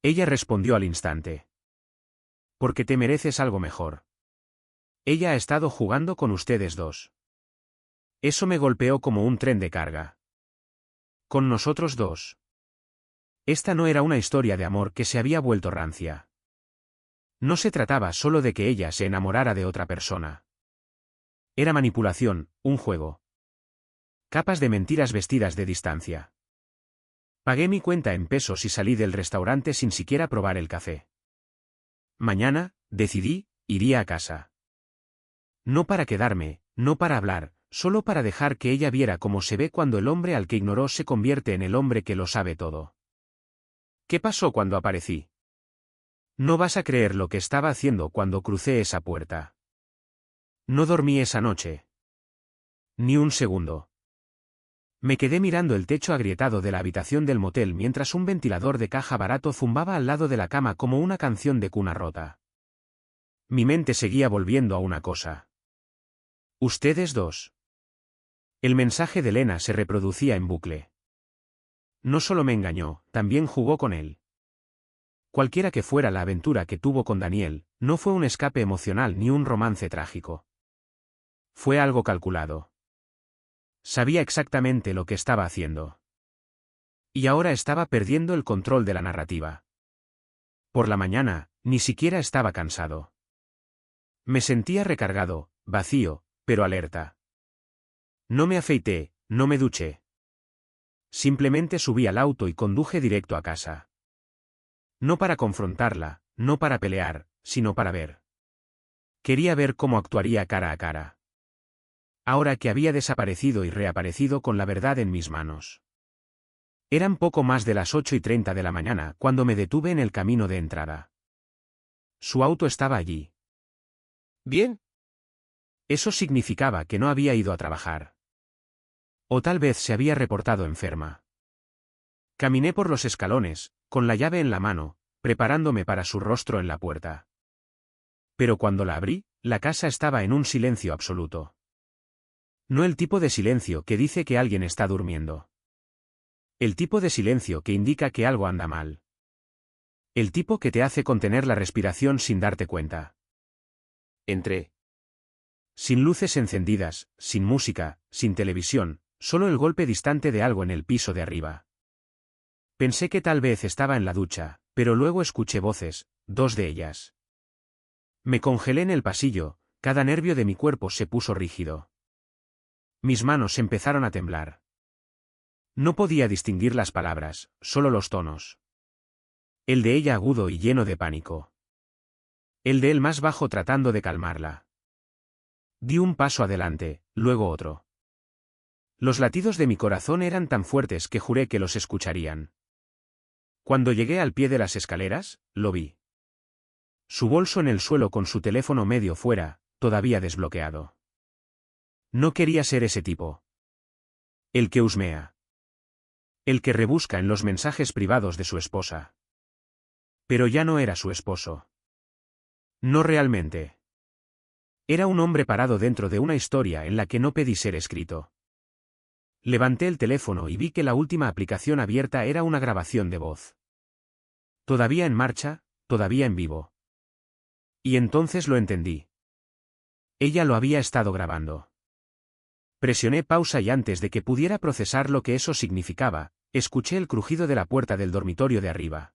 Ella respondió al instante. Porque te mereces algo mejor. Ella ha estado jugando con ustedes dos. Eso me golpeó como un tren de carga. Con nosotros dos. Esta no era una historia de amor que se había vuelto rancia. No se trataba solo de que ella se enamorara de otra persona. Era manipulación, un juego. Capas de mentiras vestidas de distancia. Pagué mi cuenta en pesos y salí del restaurante sin siquiera probar el café. Mañana, decidí, iría a casa. No para quedarme, no para hablar, solo para dejar que ella viera cómo se ve cuando el hombre al que ignoró se convierte en el hombre que lo sabe todo. ¿Qué pasó cuando aparecí? No vas a creer lo que estaba haciendo cuando crucé esa puerta. No dormí esa noche. Ni un segundo. Me quedé mirando el techo agrietado de la habitación del motel mientras un ventilador de caja barato zumbaba al lado de la cama como una canción de cuna rota. Mi mente seguía volviendo a una cosa. Ustedes dos. El mensaje de Lena se reproducía en bucle. No solo me engañó, también jugó con él. Cualquiera que fuera la aventura que tuvo con Daniel, no fue un escape emocional ni un romance trágico. Fue algo calculado. Sabía exactamente lo que estaba haciendo. Y ahora estaba perdiendo el control de la narrativa. Por la mañana, ni siquiera estaba cansado. Me sentía recargado, vacío, pero alerta. No me afeité, no me duché. Simplemente subí al auto y conduje directo a casa. No para confrontarla, no para pelear, sino para ver. Quería ver cómo actuaría cara a cara. Ahora que había desaparecido y reaparecido con la verdad en mis manos. Eran poco más de las 8:30 de la mañana cuando me detuve en el camino de entrada. Su auto estaba allí. Bien. Eso significaba que no había ido a trabajar. O tal vez se había reportado enferma. Caminé por los escalones, con la llave en la mano, preparándome para su rostro en la puerta. Pero cuando la abrí, la casa estaba en un silencio absoluto. No el tipo de silencio que dice que alguien está durmiendo. El tipo de silencio que indica que algo anda mal. El tipo que te hace contener la respiración sin darte cuenta. Entré. Sin luces encendidas, sin música, sin televisión, solo el golpe distante de algo en el piso de arriba. Pensé que tal vez estaba en la ducha, pero luego escuché voces, dos de ellas. Me congelé en el pasillo, cada nervio de mi cuerpo se puso rígido. Mis manos empezaron a temblar. No podía distinguir las palabras, solo los tonos. El de ella agudo y lleno de pánico. El de él más bajo tratando de calmarla. Di un paso adelante, luego otro. Los latidos de mi corazón eran tan fuertes que juré que los escucharían. Cuando llegué al pie de las escaleras, lo vi. Su bolso en el suelo con su teléfono medio fuera, todavía desbloqueado. No quería ser ese tipo. El que husmea. El que rebusca en los mensajes privados de su esposa. Pero ya no era su esposo. No realmente. Era un hombre parado dentro de una historia en la que no pedí ser escrito. Levanté el teléfono y vi que la última aplicación abierta era una grabación de voz. Todavía en marcha, todavía en vivo. Y entonces lo entendí. Ella lo había estado grabando. Presioné pausa y antes de que pudiera procesar lo que eso significaba, escuché el crujido de la puerta del dormitorio de arriba.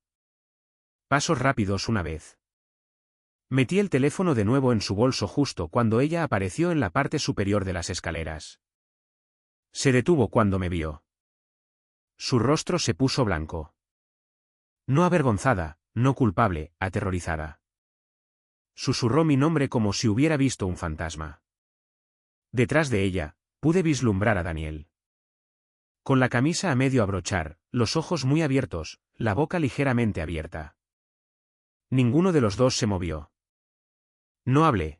Pasos rápidos una vez. Metí el teléfono de nuevo en su bolso justo cuando ella apareció en la parte superior de las escaleras. Se detuvo cuando me vio. Su rostro se puso blanco. No avergonzada, no culpable, aterrorizada. Susurró mi nombre como si hubiera visto un fantasma. Detrás de ella, pude vislumbrar a Daniel. Con la camisa a medio abrochar, los ojos muy abiertos, la boca ligeramente abierta. Ninguno de los dos se movió. No hablé.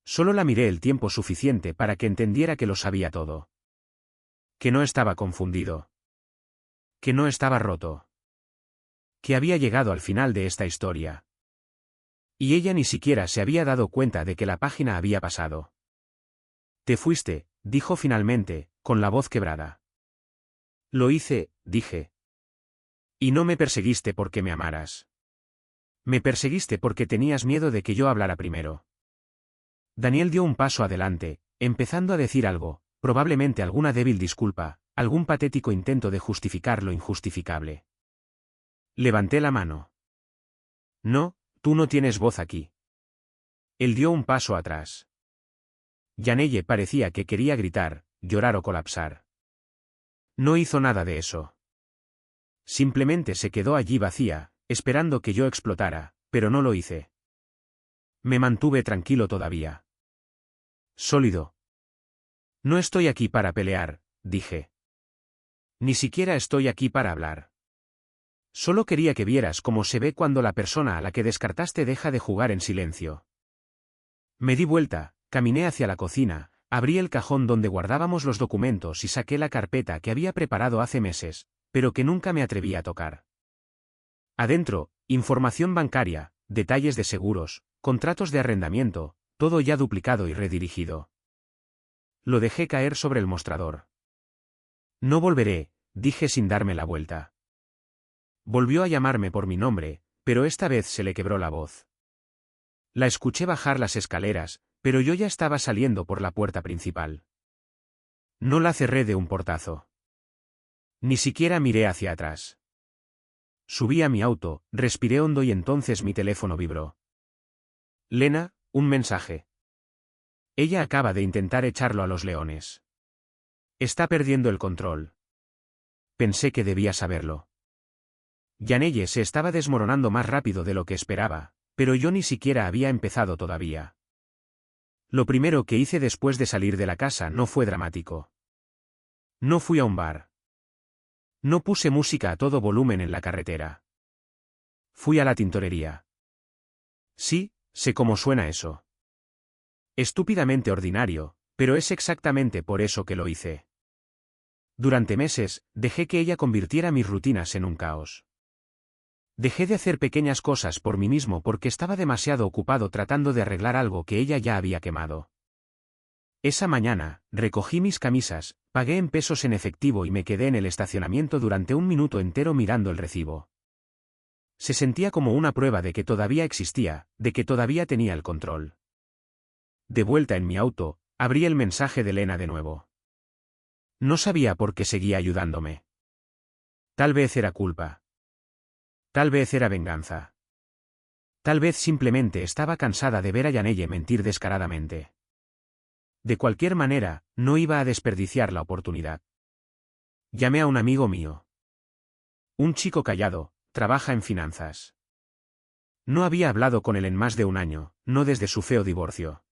Solo la miré el tiempo suficiente para que entendiera que lo sabía todo. Que no estaba confundido. Que no estaba roto. Que había llegado al final de esta historia. Y ella ni siquiera se había dado cuenta de que la página había pasado. Te fuiste, dijo finalmente, con la voz quebrada. Lo hice, dije. Y no me perseguiste porque me amaras. Me perseguiste porque tenías miedo de que yo hablara primero. Daniel dio un paso adelante, empezando a decir algo, probablemente alguna débil disculpa, algún patético intento de justificar lo injustificable. Levanté la mano. No, tú no tienes voz aquí. Él dio un paso atrás. Yanelle parecía que quería gritar, llorar o colapsar. No hizo nada de eso. Simplemente se quedó allí vacía, esperando que yo explotara, pero no lo hice. Me mantuve tranquilo todavía. Sólido. No estoy aquí para pelear, dije. Ni siquiera estoy aquí para hablar. Solo quería que vieras cómo se ve cuando la persona a la que descartaste deja de jugar en silencio. Me di vuelta, caminé hacia la cocina, abrí el cajón donde guardábamos los documentos y saqué la carpeta que había preparado hace meses, pero que nunca me atreví a tocar. Adentro, información bancaria, detalles de seguros, contratos de arrendamiento, todo ya duplicado y redirigido. Lo dejé caer sobre el mostrador. No volveré, dije sin darme la vuelta. Volvió a llamarme por mi nombre, pero esta vez se le quebró la voz. La escuché bajar las escaleras, pero yo ya estaba saliendo por la puerta principal. No la cerré de un portazo. Ni siquiera miré hacia atrás. Subí a mi auto, respiré hondo y entonces mi teléfono vibró. Lena, un mensaje. Ella acaba de intentar echarlo a los leones. Está perdiendo el control. Pensé que debía saberlo. Yanelle se estaba desmoronando más rápido de lo que esperaba, pero yo ni siquiera había empezado todavía. Lo primero que hice después de salir de la casa no fue dramático. No fui a un bar. No puse música a todo volumen en la carretera. Fui a la tintorería. Sí, sé cómo suena eso. Estúpidamente ordinario, pero es exactamente por eso que lo hice. Durante meses, dejé que ella convirtiera mis rutinas en un caos. Dejé de hacer pequeñas cosas por mí mismo porque estaba demasiado ocupado tratando de arreglar algo que ella ya había quemado. Esa mañana, recogí mis camisas, pagué en pesos en efectivo y me quedé en el estacionamiento durante un minuto entero mirando el recibo. Se sentía como una prueba de que todavía existía, de que todavía tenía el control. De vuelta en mi auto, abrí el mensaje de Lena de nuevo. No sabía por qué seguía ayudándome. Tal vez era culpa. Tal vez era venganza. Tal vez simplemente estaba cansada de ver a Yanelle mentir descaradamente. De cualquier manera, no iba a desperdiciar la oportunidad. Llamé a un amigo mío. Un chico callado, trabaja en finanzas. No había hablado con él en más de un año, no desde su feo divorcio.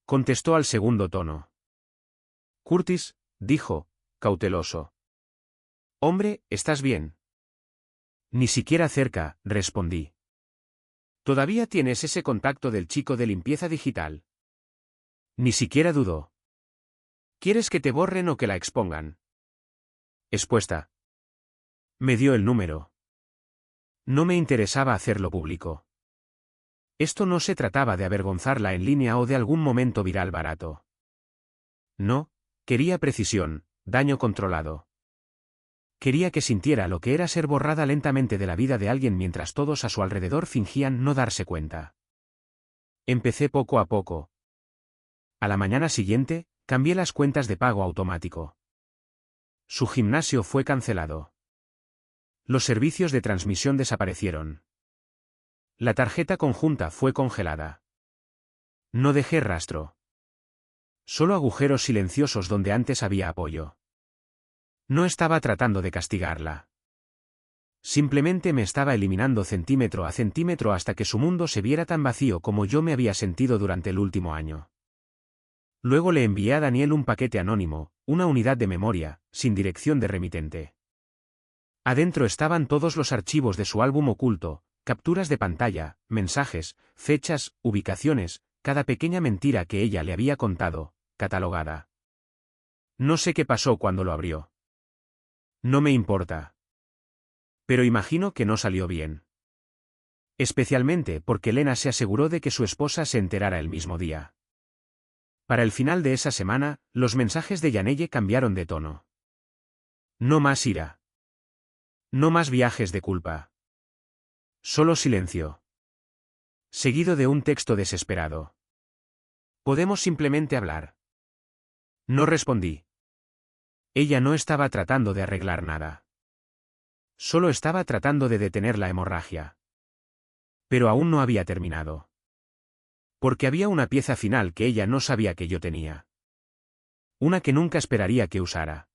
Contestó al segundo tono. Curtis, dijo, cauteloso. Hombre, ¿estás bien? Ni siquiera cerca, respondí. ¿Todavía tienes ese contacto del chico de limpieza digital? Ni siquiera dudó. ¿Quieres que te borren o que la expongan? Expuesta. Me dio el número. No me interesaba hacerlo público. Esto no se trataba de avergonzarla en línea o de algún momento viral barato. No, quería precisión, daño controlado. Quería que sintiera lo que era ser borrada lentamente de la vida de alguien mientras todos a su alrededor fingían no darse cuenta. Empecé poco a poco. A la mañana siguiente, cambié las cuentas de pago automático. Su gimnasio fue cancelado. Los servicios de transmisión desaparecieron. La tarjeta conjunta fue congelada. No dejé rastro. Solo agujeros silenciosos donde antes había apoyo. No estaba tratando de castigarla. Simplemente me estaba eliminando centímetro a centímetro hasta que su mundo se viera tan vacío como yo me había sentido durante el último año. Luego le envié a Daniel un paquete anónimo, una unidad de memoria, sin dirección de remitente. Adentro estaban todos los archivos de su álbum oculto, capturas de pantalla, mensajes, fechas, ubicaciones, cada pequeña mentira que ella le había contado, catalogada. No sé qué pasó cuando lo abrió. No me importa. Pero imagino que no salió bien. Especialmente porque Lena se aseguró de que su esposa se enterara el mismo día. Para el final de esa semana, los mensajes de Yanelle cambiaron de tono. No más ira. No más viajes de culpa. Solo silencio. Seguido de un texto desesperado. ¿Podemos simplemente hablar? No respondí. Ella no estaba tratando de arreglar nada. Solo estaba tratando de detener la hemorragia. Pero aún no había terminado. Porque había una pieza final que ella no sabía que yo tenía. Una que nunca esperaría que usara.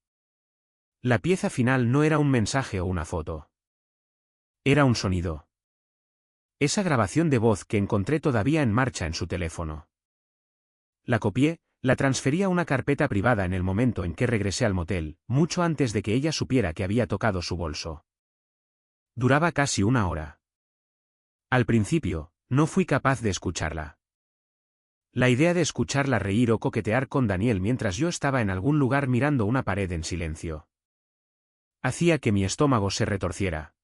La pieza final no era un mensaje o una foto. Era un sonido. Esa grabación de voz que encontré todavía en marcha en su teléfono. La copié, la transferí a una carpeta privada en el momento en que regresé al motel, mucho antes de que ella supiera que había tocado su bolso. Duraba casi una hora. Al principio, no fui capaz de escucharla. La idea de escucharla reír o coquetear con Daniel mientras yo estaba en algún lugar mirando una pared en silencio hacía que mi estómago se retorciera.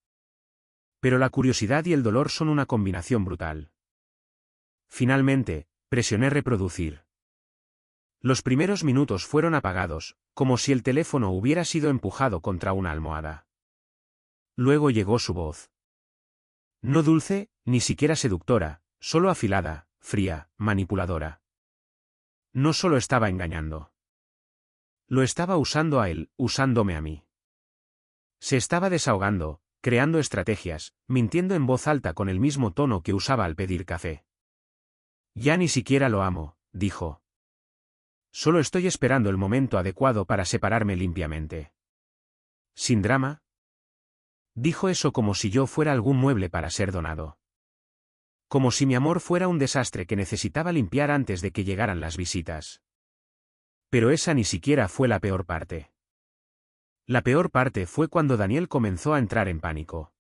Pero la curiosidad y el dolor son una combinación brutal. Finalmente, presioné reproducir. Los primeros minutos fueron apagados, como si el teléfono hubiera sido empujado contra una almohada. Luego llegó su voz. No dulce, ni siquiera seductora, solo afilada, fría, manipuladora. No solo estaba engañando. Lo estaba usando a él, usándome a mí. Se estaba desahogando, creando estrategias, mintiendo en voz alta con el mismo tono que usaba al pedir café. Ya ni siquiera lo amo, dijo. Solo estoy esperando el momento adecuado para separarme limpiamente. ¿Sin drama? Dijo eso como si yo fuera algún mueble para ser donado. Como si mi amor fuera un desastre que necesitaba limpiar antes de que llegaran las visitas. Pero esa ni siquiera fue la peor parte. La peor parte fue cuando Daniel comenzó a entrar en pánico.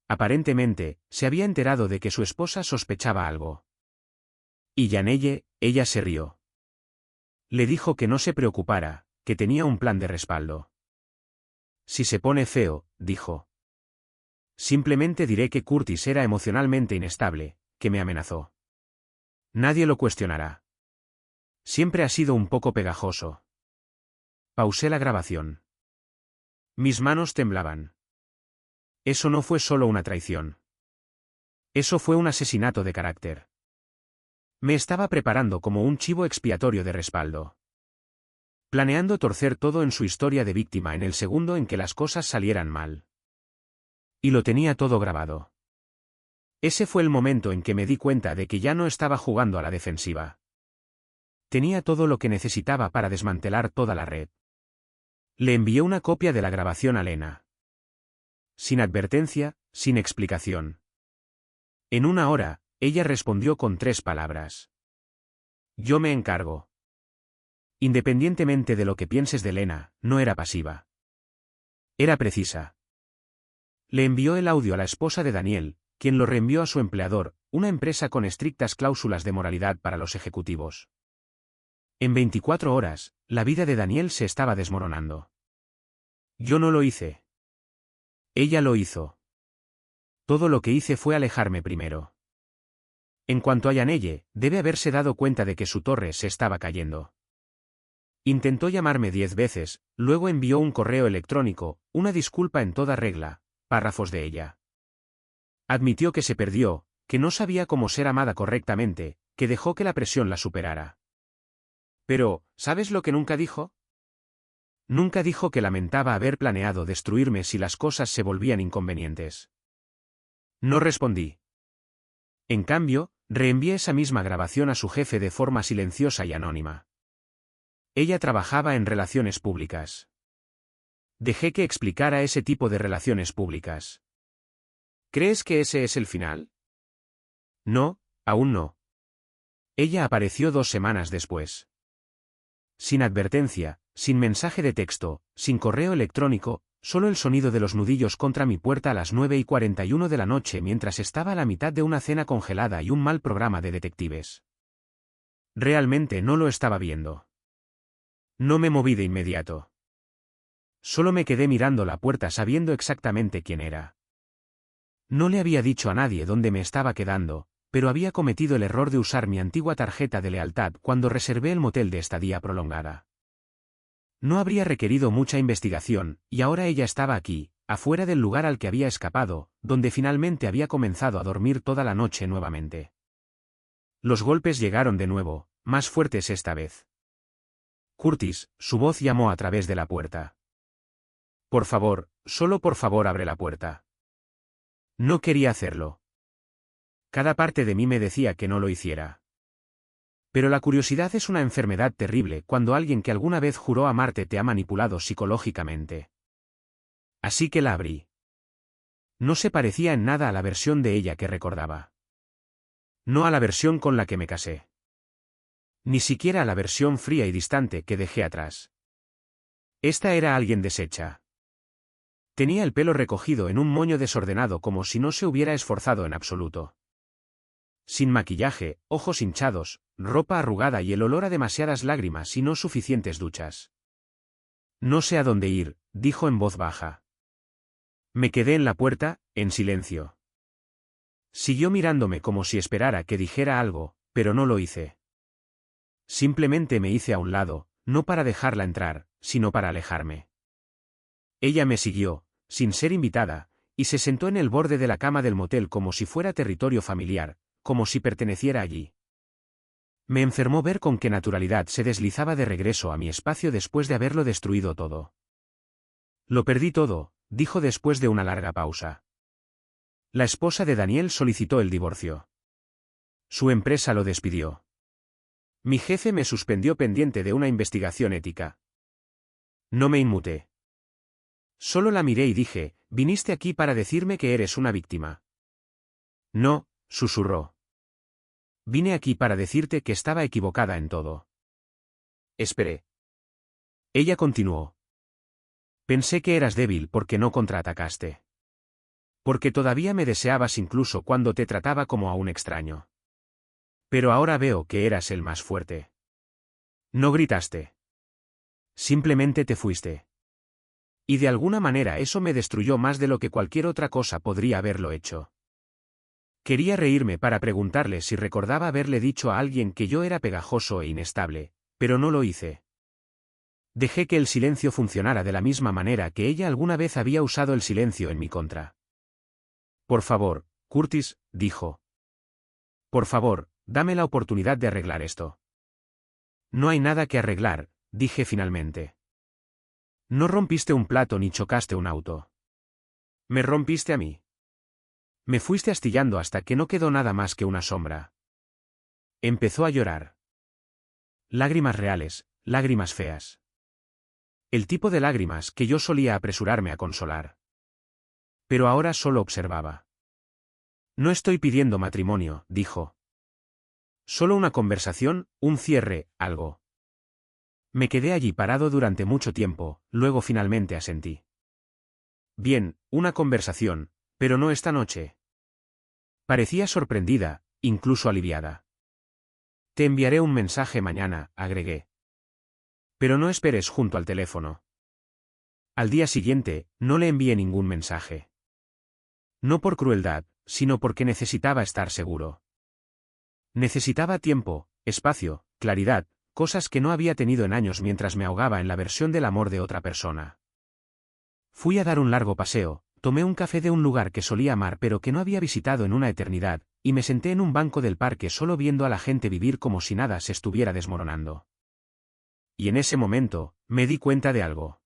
Aparentemente, se había enterado de que su esposa sospechaba algo. Y Yanelle, ella se rió. Le dijo que no se preocupara, que tenía un plan de respaldo. Si se pone feo, dijo. Simplemente diré que Curtis era emocionalmente inestable, que me amenazó. Nadie lo cuestionará. Siempre ha sido un poco pegajoso. Pausé la grabación. Mis manos temblaban. Eso no fue solo una traición. Eso fue un asesinato de carácter. Me estaba preparando como un chivo expiatorio de respaldo. Planeando torcer todo en su historia de víctima en el segundo en que las cosas salieran mal. Y lo tenía todo grabado. Ese fue el momento en que me di cuenta de que ya no estaba jugando a la defensiva. Tenía todo lo que necesitaba para desmantelar toda la red. Le envié una copia de la grabación a Lena. Sin advertencia, sin explicación. En una hora, ella respondió con 3 palabras. Yo me encargo. Independientemente de lo que pienses de Lena, no era pasiva. Era precisa. Le envió el audio a la esposa de Daniel, quien lo reenvió a su empleador, una empresa con estrictas cláusulas de moralidad para los ejecutivos. En 24 horas, la vida de Daniel se estaba desmoronando. Yo no lo hice. Ella lo hizo. Todo lo que hice fue alejarme primero. En cuanto a Yanelle, debe haberse dado cuenta de que su torre se estaba cayendo. Intentó llamarme 10 veces, luego envió un correo electrónico, una disculpa en toda regla, párrafos de ella. Admitió que se perdió, que no sabía cómo ser amada correctamente, que dejó que la presión la superara. Pero, ¿sabes lo que nunca dijo? Nunca dijo que lamentaba haber planeado destruirme si las cosas se volvían inconvenientes. No respondí. En cambio, reenvié esa misma grabación a su jefe de forma silenciosa y anónima. Ella trabajaba en relaciones públicas. Dejé que explicara ese tipo de relaciones públicas. ¿Crees que ese es el final? No, aún no. Ella apareció 2 semanas después. Sin advertencia, sin mensaje de texto, sin correo electrónico, solo el sonido de los nudillos contra mi puerta a las 9:41 de la noche mientras estaba a la mitad de una cena congelada y un mal programa de detectives. Realmente no lo estaba viendo. No me moví de inmediato. Solo me quedé mirando la puerta sabiendo exactamente quién era. No le había dicho a nadie dónde me estaba quedando, pero había cometido el error de usar mi antigua tarjeta de lealtad cuando reservé el motel de estadía prolongada. No habría requerido mucha investigación, y ahora ella estaba aquí, afuera del lugar al que había escapado, donde finalmente había comenzado a dormir toda la noche nuevamente. Los golpes llegaron de nuevo, más fuertes esta vez. Curtis, su voz llamó a través de la puerta. Por favor, solo por favor abre la puerta. No quería hacerlo. Cada parte de mí me decía que no lo hiciera. Pero la curiosidad es una enfermedad terrible cuando alguien que alguna vez juró amarte te ha manipulado psicológicamente. Así que la abrí. No se parecía en nada a la versión de ella que recordaba. No a la versión con la que me casé. Ni siquiera a la versión fría y distante que dejé atrás. Esta era alguien deshecha. Tenía el pelo recogido en un moño desordenado como si no se hubiera esforzado en absoluto. Sin maquillaje, ojos hinchados, ropa arrugada y el olor a demasiadas lágrimas y no suficientes duchas. No sé a dónde ir, dijo en voz baja. Me quedé en la puerta, en silencio. Siguió mirándome como si esperara que dijera algo, pero no lo hice. Simplemente me hice a un lado, no para dejarla entrar, sino para alejarme. Ella me siguió, sin ser invitada, y se sentó en el borde de la cama del motel como si fuera territorio familiar, como si perteneciera allí. Me enfermó ver con qué naturalidad se deslizaba de regreso a mi espacio después de haberlo destruido todo. Lo perdí todo, dijo después de una larga pausa. La esposa de Daniel solicitó el divorcio. Su empresa lo despidió. Mi jefe me suspendió pendiente de una investigación ética. No me inmuté. Solo la miré y dije, «¿Viniste aquí para decirme que eres una víctima?» No, susurró. Vine aquí para decirte que estaba equivocada en todo. Esperé. Ella continuó. Pensé que eras débil porque no contraatacaste. Porque todavía me deseabas incluso cuando te trataba como a un extraño. Pero ahora veo que eras el más fuerte. No gritaste. Simplemente te fuiste. Y de alguna manera eso me destruyó más de lo que cualquier otra cosa podría haberlo hecho. Quería reírme para preguntarle si recordaba haberle dicho a alguien que yo era pegajoso e inestable, pero no lo hice. Dejé que el silencio funcionara de la misma manera que ella alguna vez había usado el silencio en mi contra. Por favor, Curtis, dijo. Por favor, dame la oportunidad de arreglar esto. No hay nada que arreglar, dije finalmente. No rompiste un plato ni chocaste un auto. Me rompiste a mí. Me fuiste astillando hasta que no quedó nada más que una sombra. Empezó a llorar. Lágrimas reales, lágrimas feas. El tipo de lágrimas que yo solía apresurarme a consolar. Pero ahora solo observaba. No estoy pidiendo matrimonio, dijo. Solo una conversación, un cierre, algo. Me quedé allí parado durante mucho tiempo, luego finalmente asentí. Bien, una conversación, pero no esta noche. Parecía sorprendida, incluso aliviada. Te enviaré un mensaje mañana, agregué. Pero no esperes junto al teléfono. Al día siguiente, no le envié ningún mensaje. No por crueldad, sino porque necesitaba estar seguro. Necesitaba tiempo, espacio, claridad, cosas que no había tenido en años mientras me ahogaba en la versión del amor de otra persona. Fui a dar un largo paseo, tomé un café de un lugar que solía amar pero que no había visitado en una eternidad, y me senté en un banco del parque solo viendo a la gente vivir como si nada se estuviera desmoronando. Y en ese momento, me di cuenta de algo.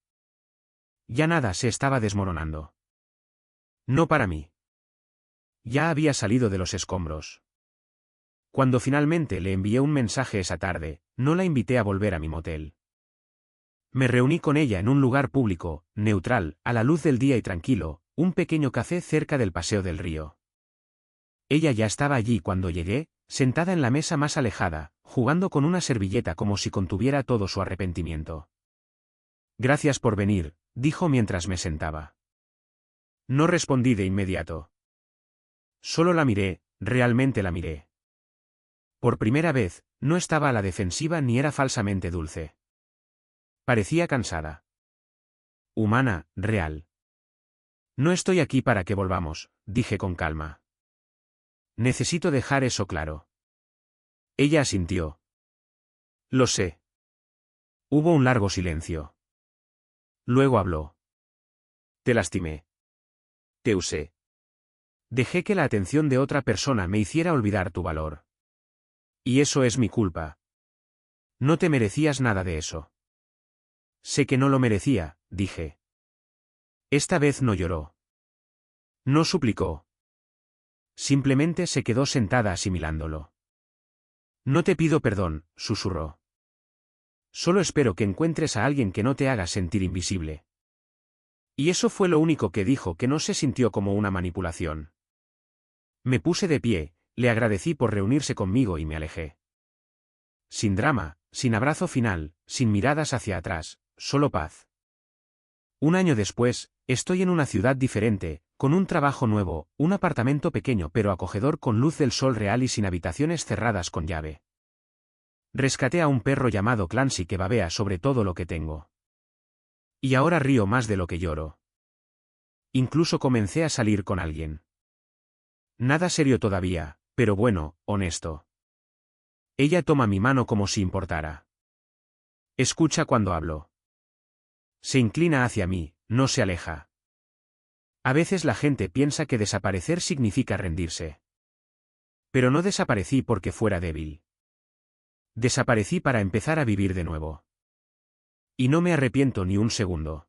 Ya nada se estaba desmoronando. No para mí. Ya había salido de los escombros. Cuando finalmente le envié un mensaje esa tarde, no la invité a volver a mi motel. Me reuní con ella en un lugar público, neutral, a la luz del día y tranquilo, un pequeño café cerca del paseo del río. Ella ya estaba allí cuando llegué, sentada en la mesa más alejada, jugando con una servilleta como si contuviera todo su arrepentimiento. Gracias por venir, dijo mientras me sentaba. No respondí de inmediato. Solo la miré, realmente la miré. Por primera vez, no estaba a la defensiva ni era falsamente dulce. Parecía cansada. Humana, real. No estoy aquí para que volvamos, dije con calma. Necesito dejar eso claro. Ella asintió. Lo sé. Hubo un largo silencio. Luego habló. Te lastimé. Te usé. Dejé que la atención de otra persona me hiciera olvidar tu valor. Y eso es mi culpa. No te merecías nada de eso. Sé que no lo merecía, dije. Esta vez no lloró. No suplicó. Simplemente se quedó sentada asimilándolo. No te pido perdón, susurró. Solo espero que encuentres a alguien que no te haga sentir invisible. Y eso fue lo único que dijo, que no se sintió como una manipulación. Me puse de pie, le agradecí por reunirse conmigo y me alejé. Sin drama, sin abrazo final, sin miradas hacia atrás, solo paz. Un año después, estoy en una ciudad diferente, con un trabajo nuevo, un apartamento pequeño pero acogedor con luz del sol real y sin habitaciones cerradas con llave. Rescaté a un perro llamado Clancy que babea sobre todo lo que tengo. Y ahora río más de lo que lloro. Incluso comencé a salir con alguien. Nada serio todavía, pero bueno, honesto. Ella toma mi mano como si importara. Escucha cuando hablo. Se inclina hacia mí, no se aleja. A veces la gente piensa que desaparecer significa rendirse. Pero no desaparecí porque fuera débil. Desaparecí para empezar a vivir de nuevo. Y no me arrepiento ni un segundo.